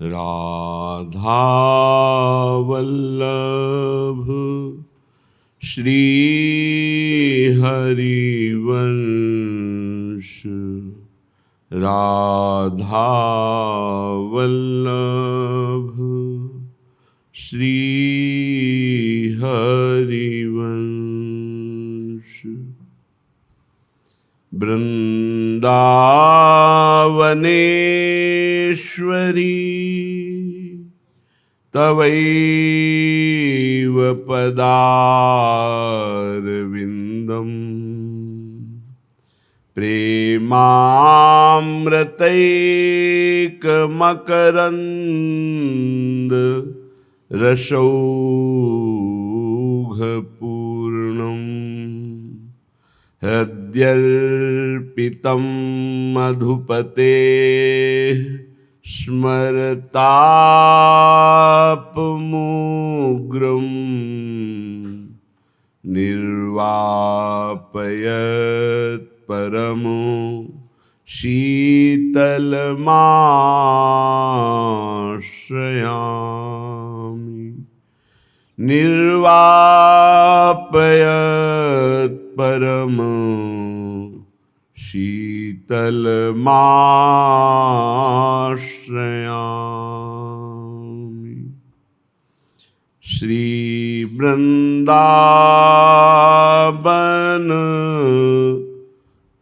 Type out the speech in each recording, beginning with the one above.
राधा वल्लभ श्री हरिवंश। राधा वल्लभ श्री हरिवंश। वृंदावनेश्वरी तवैव पदारविन्दम् प्रेमामृतैकमकरन्द रसौघपूर्णम् हृद्यर्पितं मधुपतेः स्मरतापमुग्रं निर्वापयत् परमो शीतलमाश्रयामि। निर्वापयत् परमो शीतलमाश्रयामि। श्री वृंदावन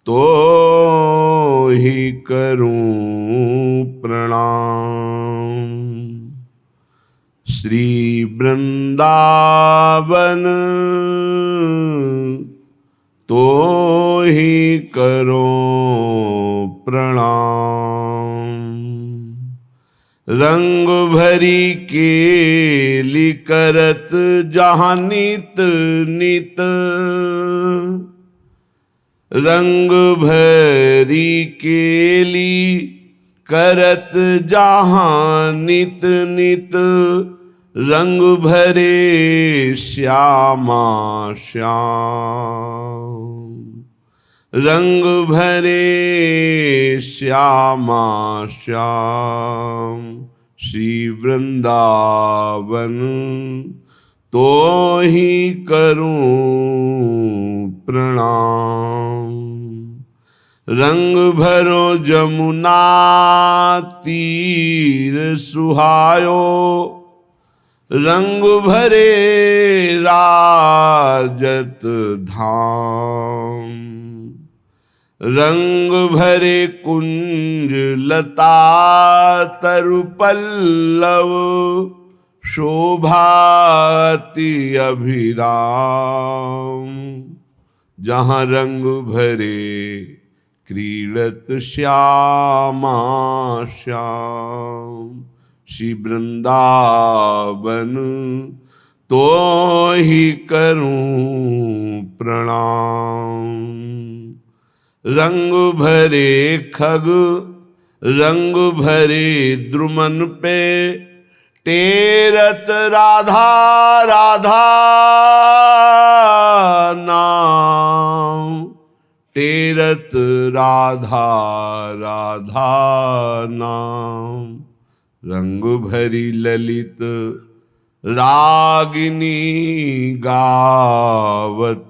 तो ही करूं प्रणाम। श्री वृंदावन तो ही करो प्रणाम। रंग भरी केली करत जहाँ नित नित। रंग भरी केली करत जहाँ नित नित। रंग भरे श्यामा श्याम। रंग भरे श्यामा श्याम। श्री वृंदावन तो ही करूं प्रणाम। रंग भरो जमुना तीर सुहायो। रंग भरे राजत धाम। रंग भरे कुंज लता तरु पल्लव। शोभाति अभिराम। जहाँ रंग भरे क्रीड़त श्यामा श्याम। श्री वृंदावन तो ही करूं प्रणाम। रंग भरे खग रंग भरे द्रुमन पे। टेरत राधा राधा नाम। टेरत राधा राधा नाम। रंग भरी ललित रागिनी गावत।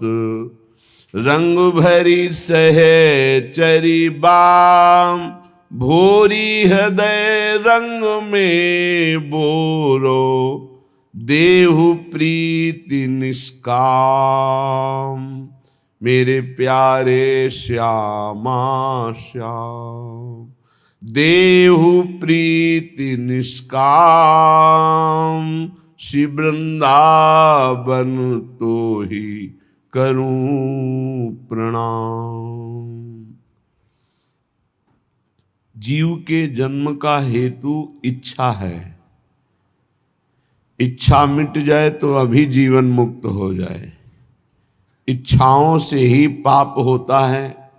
रंग भरी सहचरी बाम। भोरी हृदय रंग में बोरो। देहु प्रीति निष्काम। मेरे प्यारे श्यामा श्याम। देहु प्रीति निष्काम। श्री वृंदावन तो ही करूं प्रणाम। जीव के जन्म का हेतु इच्छा है। इच्छा मिट जाए तो अभी जीवन मुक्त हो जाए। इच्छाओं से ही पाप होता है।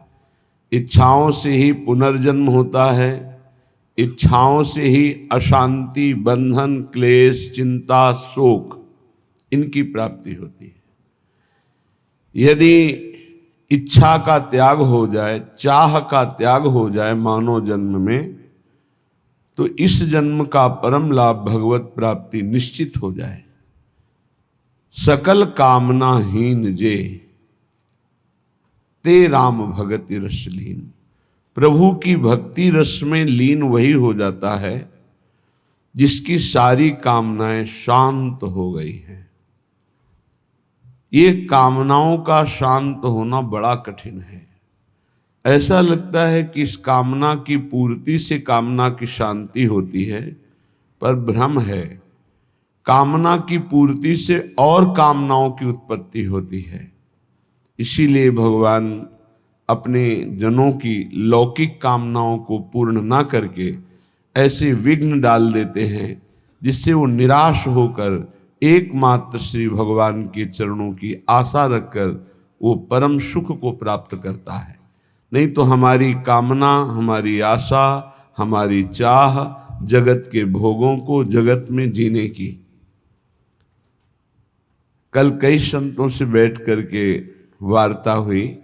इच्छाओं से ही पुनर्जन्म होता है। इच्छाओं से ही अशांति, बंधन, क्लेश, चिंता, शोक इनकी प्राप्ति होती है। यदि इच्छा का त्याग हो जाए, चाह का त्याग हो जाए मानव जन्म में, तो इस जन्म का परम लाभ भगवत प्राप्ति निश्चित हो जाए। सकल कामनाहीन जे ते राम भगति रस लीन। प्रभु की भक्ति रस में लीन वही हो जाता है जिसकी सारी कामनाएं शांत हो गई हैं। ये कामनाओं का शांत होना बड़ा कठिन है। ऐसा लगता है कि इस कामना की पूर्ति से कामना की शांति होती है, पर भ्रम है। कामना की पूर्ति से और कामनाओं की उत्पत्ति होती है। इसीलिए भगवान अपने जनों की लौकिक कामनाओं को पूर्ण ना करके ऐसे विघ्न डाल देते हैं जिससे वो निराश होकर एकमात्र श्री भगवान के चरणों की आशा रखकर वो परम सुख को प्राप्त करता है। नहीं तो हमारी कामना, हमारी आशा, हमारी चाह जगत के भोगों को, जगत में जीने की। कल कई संतों से बैठ करके वार्ता हुई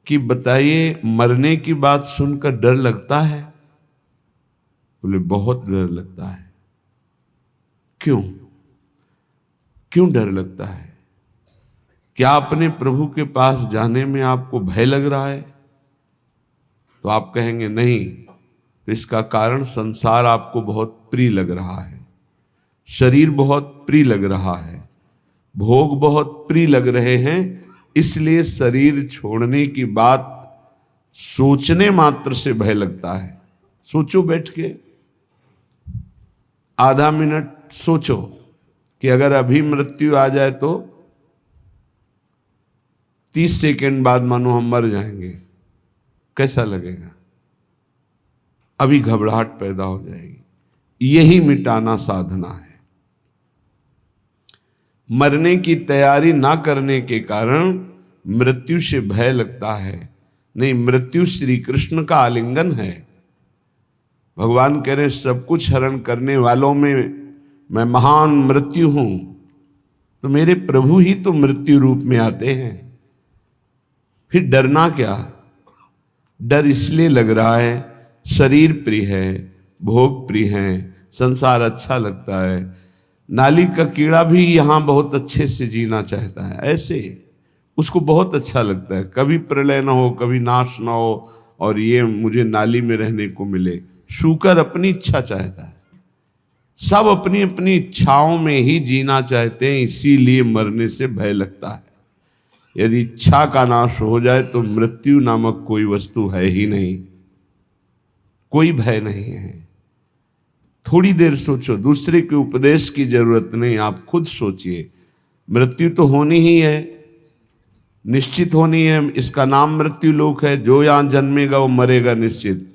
कि बताइए, मरने की बात सुनकर डर लगता है? बोले बहुत डर लगता है। क्यों क्यों डर लगता है? क्या अपने प्रभु के पास जाने में आपको भय लग रहा है? तो आप कहेंगे नहीं, तो इसका कारण संसार आपको बहुत प्रिय लग रहा है, शरीर बहुत प्रिय लग रहा है, भोग बहुत प्रिय लग रहे हैं, इसलिए शरीर छोड़ने की बात सोचने मात्र से भय लगता है। सोचो, बैठ के आधा मिनट सोचो कि अगर अभी मृत्यु आ जाए तो 30 सेकंड बाद मानो हम मर जाएंगे, कैसा लगेगा? अभी घबराहट पैदा हो जाएगी। यही मिटाना साधना है। मरने की तैयारी ना करने के कारण मृत्यु से भय लगता है। नहीं, मृत्यु श्री कृष्ण का आलिंगन है। भगवान कह रहे सब कुछ हरण करने वालों में मैं महान मृत्यु हूं। तो मेरे प्रभु ही तो मृत्यु रूप में आते हैं, फिर डरना क्या? डर इसलिए लग रहा है शरीर प्रिय है, भोग प्रिय है, संसार अच्छा लगता है। नाली का कीड़ा भी यहां बहुत अच्छे से जीना चाहता है, ऐसे उसको बहुत अच्छा लगता है, कभी प्रलय ना हो, कभी नाश ना हो, और ये मुझे नाली में रहने को मिले। शूकर अपनी इच्छा चाहता है, सब अपनी अपनी इच्छाओं में ही जीना चाहते हैं, इसीलिए मरने से भय लगता है। यदि इच्छा का नाश हो जाए तो मृत्यु नामक कोई वस्तु है ही नहीं, कोई भय नहीं है। थोड़ी देर सोचो, दूसरे के उपदेश की जरूरत नहीं, आप खुद सोचिए। मृत्यु तो होनी ही है, निश्चित होनी है। इसका नाम मृत्यु लोक है। जो यहां जन्मेगा वो मरेगा, निश्चित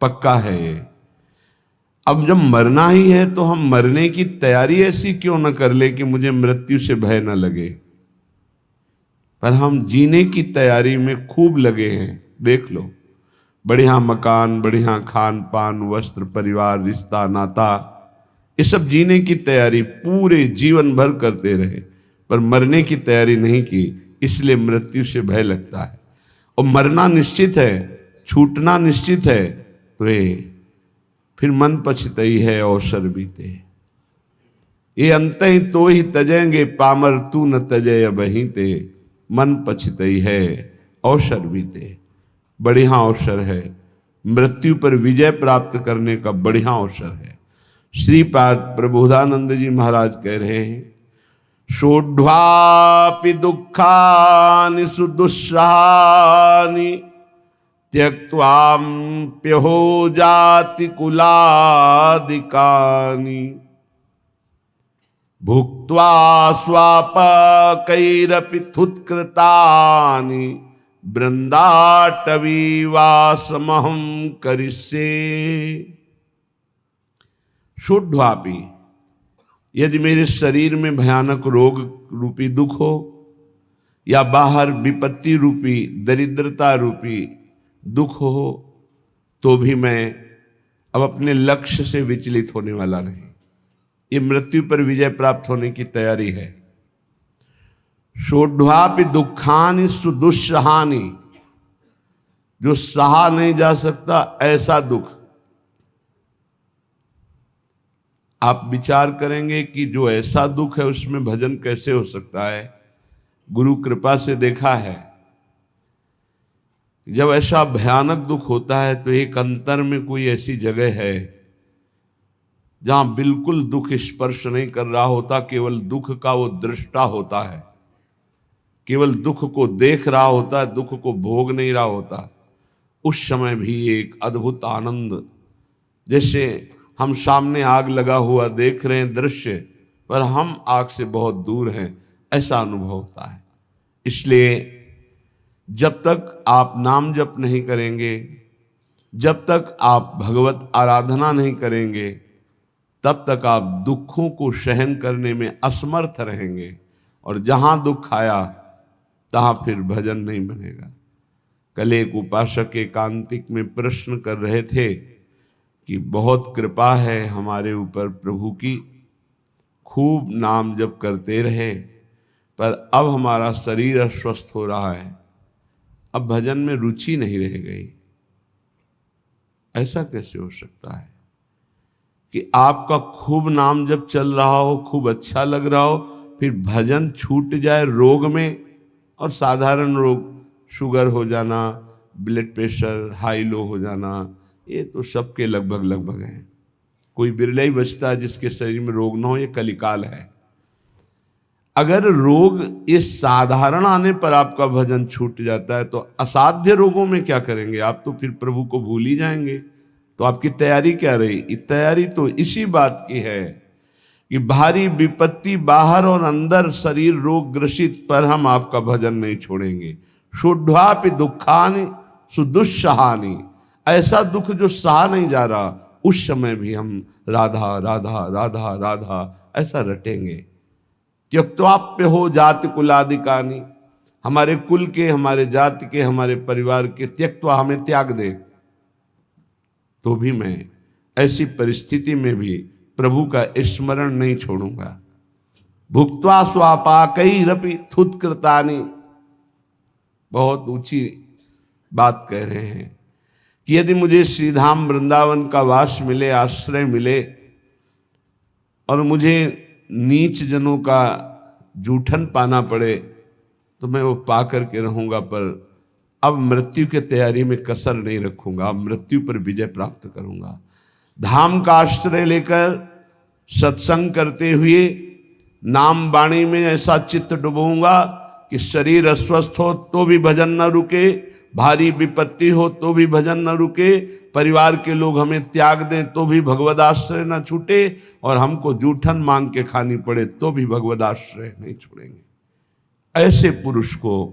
पक्का है ये। अब जब मरना ही है तो हम मरने की तैयारी ऐसी क्यों न कर ले कि मुझे मृत्यु से भय न लगे, पर हम जीने की तैयारी में खूब लगे हैं। देख लो, बढ़िया मकान, बढ़िया खान पान, वस्त्र, परिवार, रिश्ता, नाता, ये सब जीने की तैयारी पूरे जीवन भर करते रहे, पर मरने की तैयारी नहीं की, इसलिए मृत्यु से भय लगता है। और मरना निश्चित है, छूटना निश्चित है, तो ये फिर मन पछतई है अवसर बीते। ये अंत ही तो ही तजेंगे, पामर तू न तजय बही ते। मन पछतई है अवसर बीते। बढ़िया अवसर है, मृत्यु पर विजय प्राप्त करने का बढ़िया अवसर है। श्रीपाद प्रबोधानंद जी महाराज कह रहे हैं, सोढ़्वापि दुखानि सुदुस्सहानि त्यक्त्वाप्यहो जाति कुलादिकानि। भुक्त्वा स्वापकैरपि थुत्कृतानि बृंदाटवीवासमहं करिष्ये। सोढ़्वापि, यदि मेरे शरीर में भयानक रोग रूपी दुख हो, या बाहर विपत्ति रूपी, दरिद्रता रूपी दुख हो, तो भी मैं अब अपने लक्ष्य से विचलित होने वाला नहीं। ये मृत्यु पर विजय प्राप्त होने की तैयारी है। सोढ़्वापि दुखानि सुदुस्सहानि, जो सहा नहीं जा सकता ऐसा दुख, आप विचार करेंगे कि जो ऐसा दुख है उसमें भजन कैसे हो सकता है। गुरु कृपा से देखा है, जब ऐसा भयानक दुख होता है तो एक अंतर में कोई ऐसी जगह है जहां बिल्कुल दुख स्पर्श नहीं कर रहा होता, केवल दुख का वो दृष्टा होता है, केवल दुख को देख रहा होता है, दुख को भोग नहीं रहा होता। उस समय भी एक अद्भुत आनंद, जैसे हम सामने आग लगा हुआ देख रहे हैं दृश्य, पर हम आग से बहुत दूर हैं, ऐसा अनुभव होता है। इसलिए जब तक आप नाम जप नहीं करेंगे, जब तक आप भगवत आराधना नहीं करेंगे, तब तक आप दुखों को सहन करने में असमर्थ रहेंगे, और जहां दुख आया तहां फिर भजन नहीं बनेगा। कल एक उपासक एकांतिक में प्रश्न कर रहे थे कि बहुत कृपा है हमारे ऊपर प्रभु की, खूब नाम जप करते रहे, पर अब हमारा शरीर अस्वस्थ हो रहा है, अब भजन में रुचि नहीं रह गई। ऐसा कैसे हो सकता है कि आपका खूब नाम जप चल रहा हो, खूब अच्छा लग रहा हो, फिर भजन छूट जाए रोग में, और साधारण रोग, शुगर हो जाना, ब्लड प्रेशर हाई लो हो जाना, ये तो सबके लगभग हैं। कोई बिरला ही बचता है जिसके शरीर में रोग ना हो, ये कलिकाल है। अगर रोग ये साधारण आने पर आपका भजन छूट जाता है, तो असाध्य रोगों में क्या करेंगे आप? तो फिर प्रभु को भूल ही जाएंगे। तो आपकी तैयारी क्या रही? तैयारी तो इसी बात की है कि भारी विपत्ति बाहर और अंदर शरीर रोग ग्रसित पर हम आपका भजन नहीं छोड़ेंगे। शुद्धापि दुखानि सुदुस्सहानि, ऐसा दुख जो सहा नहीं जा रहा, उस समय भी हम राधा राधा राधा राधा ऐसा रटेंगे। त्यक्त्वाप्य हो जाति कुलादिकानि, हमारे कुल के, हमारे जाति के, हमारे परिवार के त्यक्त्वा, हमें त्याग दे, तो भी मैं ऐसी परिस्थिति में भी प्रभु का स्मरण नहीं छोड़ूंगा। भुक्त्वा स्वापाकैरपि थुत्कृतानि, बहुत ऊंची बात कह रहे हैं कि यदि मुझे श्रीधाम वृंदावन का वास मिले, आश्रय मिले, और मुझे नीच जनों का जूठन पाना पड़े, तो मैं वो पा करके रहूंगा, पर अब मृत्यु की तैयारी में कसर नहीं रखूंगा, अब मृत्यु पर विजय प्राप्त करूंगा। धाम का आश्रय लेकर सत्संग करते हुए नाम वाणी में ऐसा चित्त डुबोऊंगा कि शरीर अस्वस्थ हो तो भी भजन न रुके, भारी विपत्ति हो तो भी भजन न रुके, परिवार के लोग हमें त्याग दें तो भी भगवद आश्रय न छूटे, और हमको जूठन मांग के खानी पड़े तो भी भगवद आश्रय नहीं छोड़ेंगे। ऐसे पुरुष को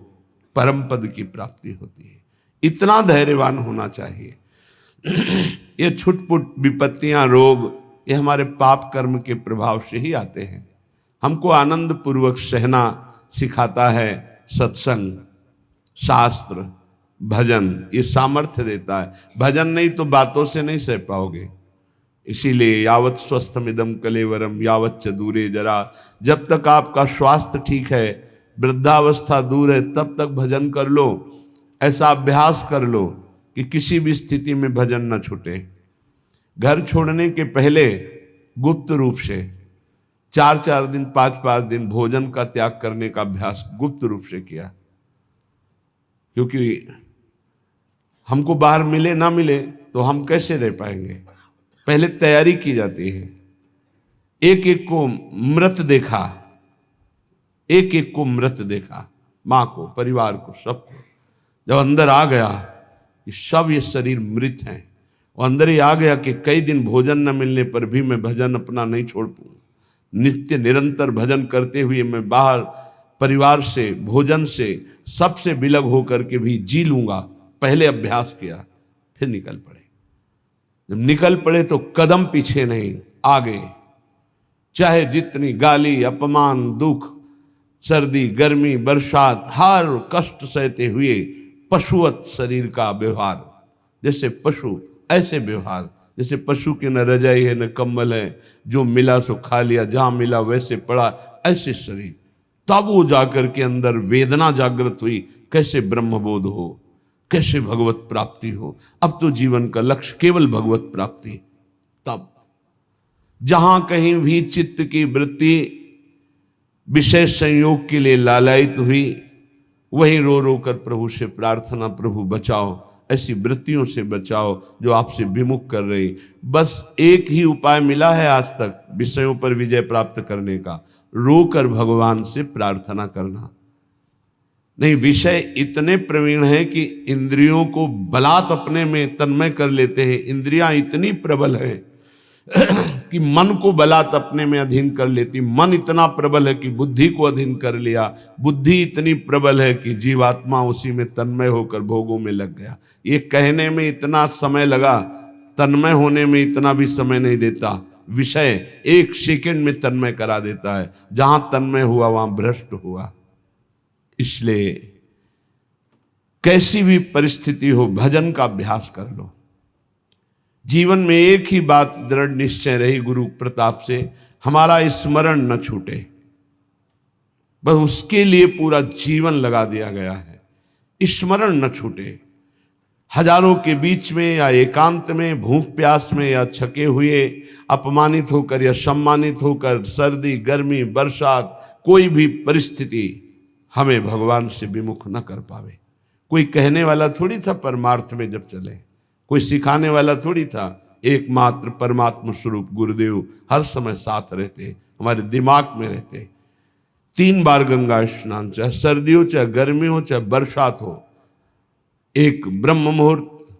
परम पद की प्राप्ति होती है। इतना धैर्यवान होना चाहिए। ये छुटपुट विपत्तियां, रोग, ये हमारे पाप कर्म के प्रभाव से ही आते हैं। हमको आनंद पूर्वक सहना सिखाता है सत्संग, शास्त्र, भजन, ये सामर्थ्य देता है। भजन नहीं तो बातों से नहीं सह पाओगे। इसीलिए यावत स्वस्थमिदम कलेवरम यावत च दूरे जरा, जब तक आपका स्वास्थ्य ठीक है, वृद्धावस्था दूर है, तब तक भजन कर लो। ऐसा अभ्यास कर लो कि किसी भी स्थिति में भजन न छूटे। घर छोड़ने के पहले गुप्त रूप से 4-4 दिन, 5-5 दिन भोजन का त्याग करने का अभ्यास गुप्त रूप से किया, क्योंकि हमको बाहर मिले ना मिले तो हम कैसे रह पाएंगे। पहले तैयारी की जाती है। एक एक को मृत देखा, एक एक को मृत देखा, माँ को, परिवार को, सबको। जब अंदर आ गया कि सब ये शरीर मृत हैं, और अंदर ही आ गया कि कई दिन भोजन न मिलने पर भी मैं भजन अपना नहीं छोड़ पाऊँ, नित्य निरंतर भजन करते हुए मैं बाहर परिवार से, भोजन से, सबसे विलग होकर के भी जी लूंगा। पहले अभ्यास किया, फिर निकल पड़े। जब निकल पड़े तो कदम पीछे नहीं, आगे। चाहे जितनी गाली, अपमान, दुख, सर्दी, गर्मी, बरसात, हर कष्ट सहते हुए पशुवत शरीर का व्यवहार, जैसे पशु ऐसे व्यवहार, जैसे पशु के न रजाई है न कंबल है, जो मिला सो खा लिया, जहां मिला वैसे पड़ा, ऐसे शरीर। तब वो जाकर के अंदर वेदना जागृत हुई, कैसे ब्रह्मबोध हो, कैसे भगवत प्राप्ति हो। अब तो जीवन का लक्ष्य केवल भगवत प्राप्ति। तब जहां कहीं भी चित्त की वृत्ति विषय संयोग के लिए लालायित हुई, वहीं रो रो कर प्रभु से प्रार्थना, प्रभु बचाओ, ऐसी वृत्तियों से बचाओ जो आपसे विमुख कर रही। बस एक ही उपाय मिला है आज तक विषयों पर विजय प्राप्त करने का, रोकर भगवान से प्रार्थना करना। नहीं, विषय इतने प्रवीण हैं कि इंद्रियों को बलात् अपने में तन्मय कर लेते हैं। इंद्रियां इतनी प्रबल है कि मन को बलात् अपने में अधीन कर लेती। मन इतना प्रबल है कि बुद्धि को अधीन कर लिया। बुद्धि इतनी प्रबल है कि जीवात्मा उसी में तन्मय होकर भोगों में लग गया। ये कहने में इतना समय लगा, तन्मय होने में इतना भी समय नहीं देता। विषय एक सेकंड में तन्मय करा देता है। जहां तन्मय हुआ वहां भ्रष्ट हुआ। इसलिए कैसी भी परिस्थिति हो, भजन का अभ्यास कर लो। जीवन में एक ही बात दृढ़ निश्चय रही गुरु प्रताप से, हमारा स्मरण न छूटे। बस उसके लिए पूरा जीवन लगा दिया गया है, स्मरण न छूटे। हजारों के बीच में या एकांत में, भूख प्यास में या छके हुए, अपमानित होकर या सम्मानित होकर, सर्दी गर्मी बरसात, कोई भी परिस्थिति हमें भगवान से विमुख न कर पावे। कोई कहने वाला थोड़ी था परमार्थ में जब चले, कोई सिखाने वाला थोड़ी था। एकमात्र परमात्मा स्वरूप गुरुदेव हर समय साथ रहते, हमारे दिमाग में रहते। 3 बार गंगा स्नान, चाहे सर्दी हो, चाहे गर्मी हो, चाहे बरसात हो। एक ब्रह्म मुहूर्त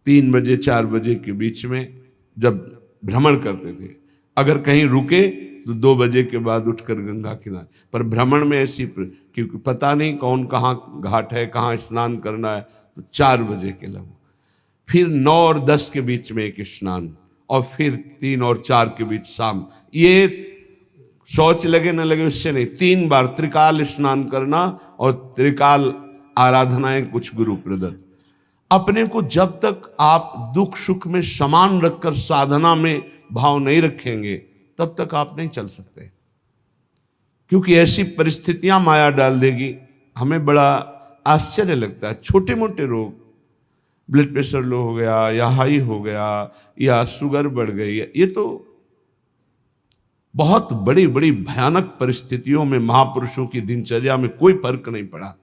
3 बजे 4 बजे के बीच में जब भ्रमण करते थे, अगर कहीं रुके तो 2 बजे के बाद उठकर गंगा किनारे। पर भ्रमण में ऐसी, क्योंकि पता नहीं कौन कहाँ घाट है, कहाँ स्नान करना है, तो 4 बजे के लगभग, फिर 9 और 10 के बीच में एक स्नान, और फिर 3 और 4 के बीच शाम। ये शौच लगे न लगे उससे नहीं, 3 बार त्रिकाल स्नान करना और त्रिकाल आराधनाएं कुछ गुरु प्रदत्त। अपने को जब तक आप दुख सुख में समान रखकर साधना में भाव नहीं रखेंगे, तब तक आप नहीं चल सकते। क्योंकि ऐसी परिस्थितियां माया डाल देगी। हमें बड़ा आश्चर्य लगता है, छोटे मोटे रोग, ब्लड प्रेशर लो हो गया या हाई हो गया या शुगर बढ़ गई, ये तो बहुत बड़ी बड़ी भयानक परिस्थितियों में महापुरुषों की दिनचर्या में कोई फर्क नहीं पड़ा।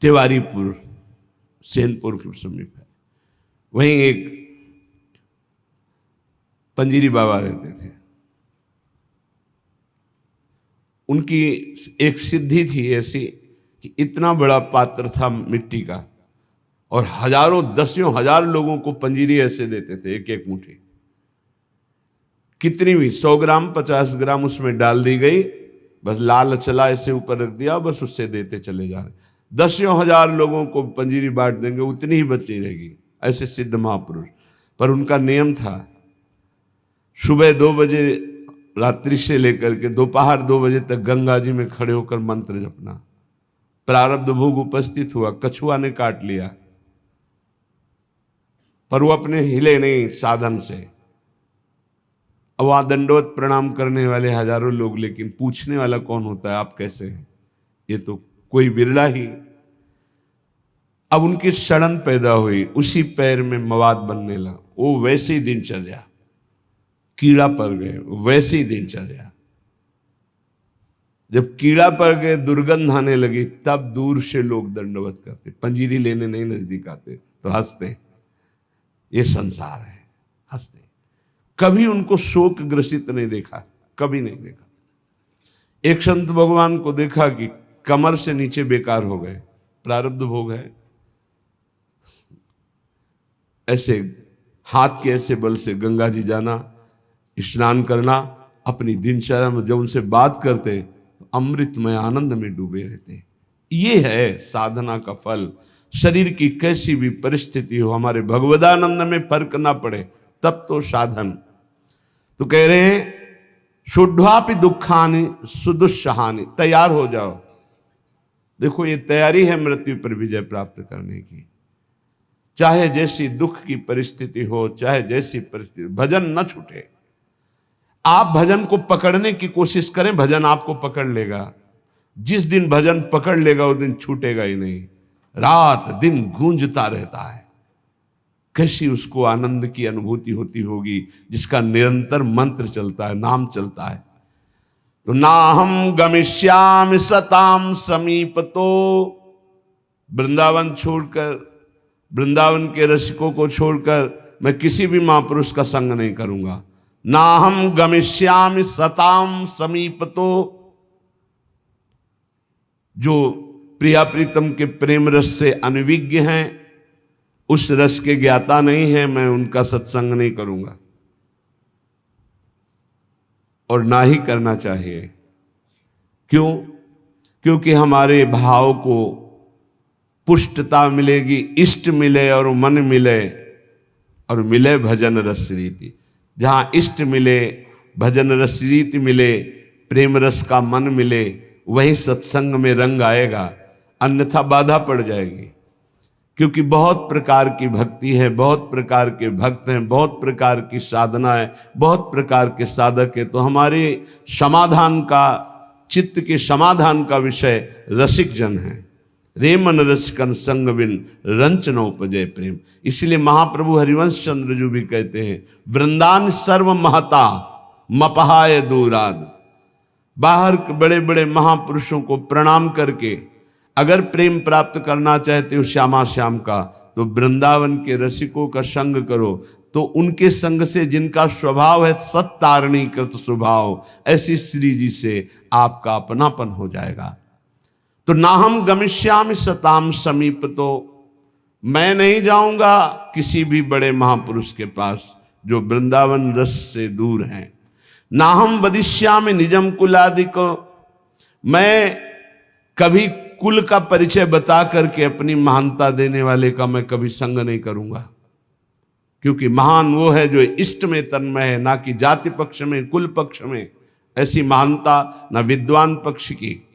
तिवारीपुर सेनपुर के समीप है, वहीं एक पंजीरी बाबा रहते थे। उनकी एक सिद्धि थी ऐसी कि इतना बड़ा पात्र था मिट्टी का, और हजारों दसियों हजार लोगों को पंजीरी ऐसे देते थे, एक एक मुट्ठी, कितनी भी 100 ग्राम 50 ग्राम उसमें डाल दी गई, बस लाल चला ऐसे ऊपर रख दिया, बस उससे देते चले जा रहे। दसियों हजार लोगों को पंजीरी बांट देंगे, उतनी ही बची रहेगी। ऐसे सिद्ध महापुरुष। पर उनका नियम था, सुबह 2 बजे रात्रि से लेकर के दोपहर 2 बजे तक गंगा जी में खड़े होकर मंत्र जपना। प्रारब्ध भोग उपस्थित हुआ, कछुआ ने काट लिया, पर वो अपने हिले नहीं साधन से। अब वहां दंडवत प्रणाम करने वाले हजारों लोग, लेकिन पूछने वाला कौन होता है, आप कैसे हैं? ये तो कोई बिरला ही। अब उनकी सड़न पैदा हुई, उसी पैर में मवाद बनने लगा। वो वैसे ही दिनचर्या, कीड़ा पड़ गए, वैसे ही दिनचर्या। जब कीड़ा पड़ गए, दुर्गंध आने लगी, तब दूर से लोग दंडवत करते, पंजीरी लेने नहीं नजदीक आते, तो हंसते, ये संसार है, हंसते। कभी उनको शोक ग्रसित नहीं देखा, कभी नहीं देखा। एक संत भगवान को देखा कि कमर से नीचे बेकार हो गए, प्रारब्ध भोग है। ऐसे हाथ के ऐसे बल से गंगा जी जाना, स्नान करना, अपनी दिनचर्या में जब उनसे बात करते तो अमृतमय आनंद में डूबे रहते। ये है साधना का फल। शरीर की कैसी भी परिस्थिति हो, हमारे भगवदानंद में फर्क ना पड़े, तब तो साधन। तो कह रहे हैं, शुद्धापि दुखानि सुदुस्सहानि, तैयार हो जाओ। देखो, ये तैयारी है मृत्यु पर विजय प्राप्त करने की। चाहे जैसी दुख की परिस्थिति हो, चाहे जैसी परिस्थिति, भजन न छूटे। आप भजन को पकड़ने की कोशिश करें, भजन आपको पकड़ लेगा। जिस दिन भजन पकड़ लेगा उस दिन छूटेगा ही नहीं, रात दिन गूंजता रहता है। कैसी उसको आनंद की अनुभूति होती होगी जिसका निरंतर मंत्र चलता है, नाम चलता है। तो नाहम गमिष्यामि सताम समीपतो, वृंदावन छोड़कर, वृंदावन के रसिकों को छोड़कर मैं किसी भी महापुरुष का संग नहीं करूंगा। नाहम गमिष्यामि सताम समीपतो, जो प्रिया प्रीतम के प्रेम रस से अनविज्ञ हैं, उस रस के ज्ञाता नहीं है, मैं उनका सत्संग नहीं करूंगा और ना ही करना चाहिए। क्यों? क्योंकि हमारे भाव को पुष्टता मिलेगी, इष्ट मिले और मन मिले, और मिले भजन रस रीति। जहां इष्ट मिले, भजन रस रीति मिले, प्रेम रस का मन मिले, वही सत्संग में रंग आएगा, अन्यथा बाधा पड़ जाएगी। क्योंकि बहुत प्रकार की भक्ति है, बहुत प्रकार के भक्त हैं, बहुत प्रकार की साधना है, बहुत प्रकार के साधक है। तो हमारे समाधान का, चित्त के समाधान का विषय रसिक जन है। रे मन रसिकन संग बिन रंच न उपजय प्रेम। इसलिए महाप्रभु हरिवंश चंद्र जी भी कहते हैं, वृंदान सर्व महता मपहाय दूराद। बाहर बड़े बड़े महापुरुषों को प्रणाम करके अगर प्रेम प्राप्त करना चाहते हो श्यामा श्याम का, तो वृंदावन के रसिकों का संग करो। तो उनके संग से, जिनका स्वभाव है सत्तारणीकृत स्वभाव, ऐसी श्री जी से आपका अपनापन हो जाएगा। तो ना हम गमिष्यामि सताम समीपतो, मैं नहीं जाऊंगा किसी भी बड़े महापुरुष के पास जो वृंदावन रस से दूर हैं। ना हम वदिष्यामि निजम कुलादिको, मैं कभी कुल का परिचय बता करके अपनी महानता देने वाले का मैं कभी संग नहीं करूंगा। क्योंकि महान वो है जो इष्ट में तन्मय है, ना कि जाति पक्ष में, कुल पक्ष में। ऐसी महानता न विद्वान पक्ष की।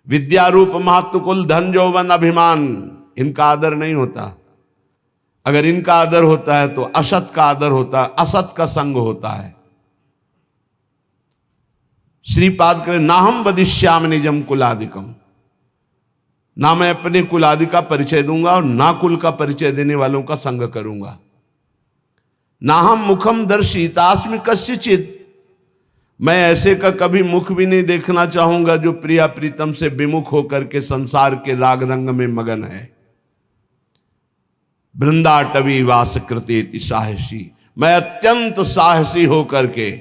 विद्या रूप महत्व कुल धन यौवन अभिमान, इनका आदर नहीं होता। अगर इनका आदर होता है तो असत का आदर होता है, असत का संग होता है। श्रीपाद करे, ना हम वदिष्यामि निजम कुलादिकम, ना मैं अपने कुलादि का परिचय दूंगा और ना कुल का परिचय देने वालों का संग करूंगा। ना हम मुखम दर्शितास्मि कस्यचित्, मैं ऐसे का कभी मुख भी नहीं देखना चाहूंगा जो प्रिया प्रीतम से विमुख होकर के संसार के राग रंग में मगन है। वृंदाटवी वास कृतेति साहसी, मैं अत्यंत साहसी होकर के,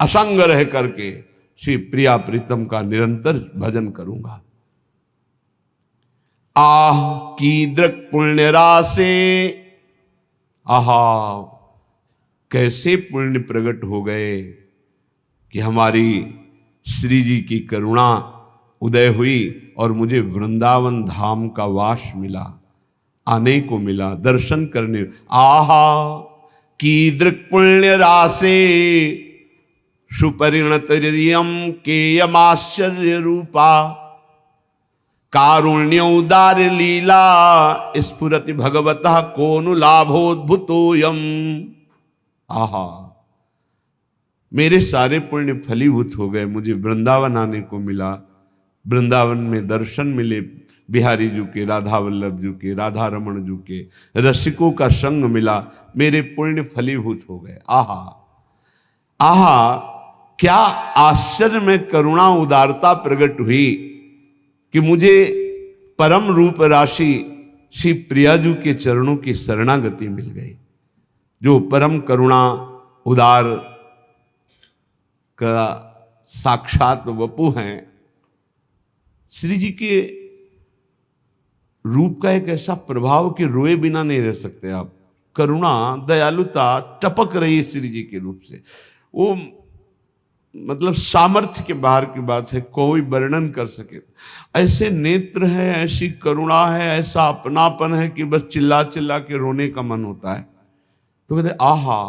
असंग रह करके श्री प्रिया प्रीतम का निरंतर भजन करूंगा। आह कीदृक् पुण्य राशे, आहा कैसे पुण्य प्रकट हो गए कि हमारी श्री जी की करुणा उदय हुई और मुझे वृंदावन धाम का वास मिला, आने को मिला, दर्शन करने। आहा कीदृक् पुण्य राशे सुपरिणतरियम केयमाश्चर्य रूपा, कारुण्य उदार लीला स्फुरति भगवतः कोनु लाभोद्भुतोयम। आहा, मेरे सारे पुण्य फलीभूत हो गए, मुझे वृंदावन आने को मिला, वृंदावन में दर्शन मिले बिहारी जी के, राधा वल्लभ जी के, राधा रमण जी के, रसिकों का संग मिला, मेरे पुण्य फलीभूत हो गए। आहा आहा, क्या आश्चर्य में करुणा उदारता प्रकट हुई कि मुझे परम रूप राशि श्री प्रियाजू के चरणों की शरणागति मिल गई, जो परम करुणा उदार का साक्षात वपु हैं। श्री जी के रूप का एक ऐसा प्रभाव कि रोए बिना नहीं रह सकते आप। करुणा, दयालुता टपक रही है श्री जी के रूप से। वो मतलब सामर्थ्य के बाहर की बात है, कोई वर्णन कर सके। ऐसे नेत्र है, ऐसी करुणा है, ऐसा अपनापन है कि बस चिल्ला चिल्ला के रोने का मन होता है। तो कहते आहा,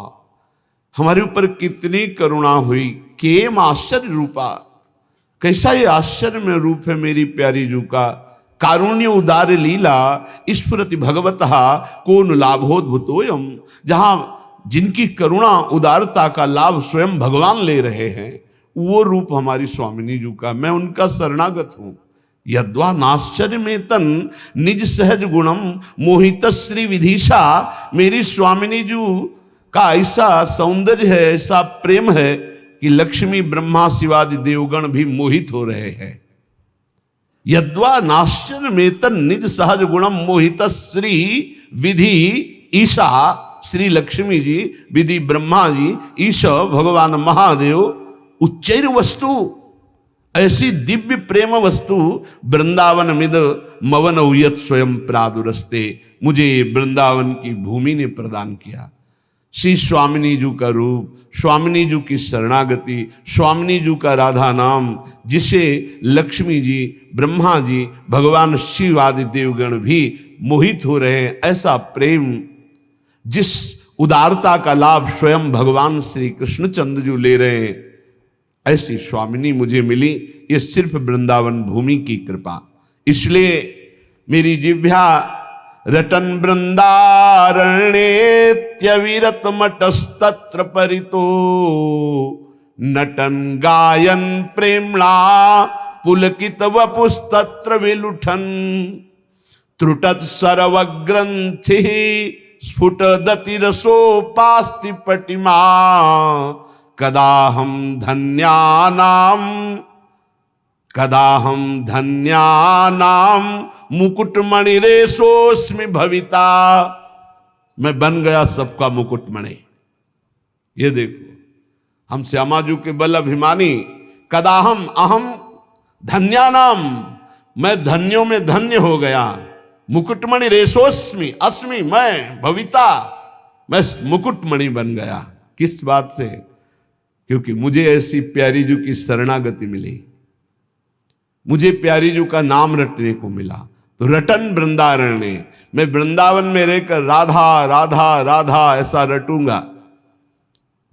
हमारे ऊपर कितनी करुणा हुई। केम आश्चर्य रूपा, कैसा ये आश्चर्य में रूप है मेरी प्यारी जू का। कारुण्य उदार लीला स्फुरति भगवतः कोन लाभोद्भुतोयम, जहां जिनकी करुणा उदारता का लाभ स्वयं भगवान ले रहे हैं, वो रूप हमारी स्वामिनी जी का। मैं उनका शरणागत हूं, यद्वा नाश्चर्य में तन निज सहज गुणम मोहित श्री विधिशा। मेरी स्वामिनी जी का ऐसा सौंदर्य है, ऐसा प्रेम है कि लक्ष्मी ब्रह्मा शिवादि देवगण भी मोहित हो रहे हैं। यद्वा नाश्चर्य में तन निज सहज गुणम मोहित श्री विधि ईशा। श्री लक्ष्मी जी, विधि ब्रह्मा जी, ईश भगवान महादेव उच्चैर वस्तु, ऐसी दिव्य प्रेम वस्तु वृंदावन मिद मवन उयत स्वयं प्रादुरस्ते। मुझे वृंदावन की भूमि ने प्रदान किया। श्री स्वामिनी जी का रूप, स्वामिनी जी की शरणागति, स्वामिनी जी का राधा नाम, जिसे लक्ष्मी जी, ब्रह्मा जी, भगवान शिव आदि देवगण भी मोहित हो रहे हैं। ऐसा प्रेम, जिस उदारता का लाभ स्वयं भगवान श्री कृष्णचंद्र जी ले रहे हैं, ऐसी स्वामिनी मुझे मिली। ये सिर्फ वृंदावन भूमि की कृपा। इसलिए मेरी जिह्वा रटन वृंदारण्येत्यविरत मटस्तत्र परितो नटन गायन प्रेम्णा पुलकित वपुस्तत्र विलुठन त्रुटत सर्वग्रंथि स्फुटदति रसोपास्ति पटिमा। कदाहम धन्यानाम मुकुटमणिरेशोस्मि भविता। मैं बन गया सबका मुकुटमणि। ये देखो, हम श्यामाजू के बल अभिमानी। कदाहम अहम धन्यानाम, मैं धन्यों में धन्य हो गया। मुकुटमणि रेशोस्मि, अस्मि मैं, भविता मैं मुकुटमणि बन गया। किस बात से? क्योंकि मुझे ऐसी प्यारी जू की शरणागति मिली, मुझे प्यारी जू का नाम रटने को मिला। तो रटन वृंदारण्य, मैं वृंदावन में रहकर राधा राधा राधा ऐसा रटूंगा।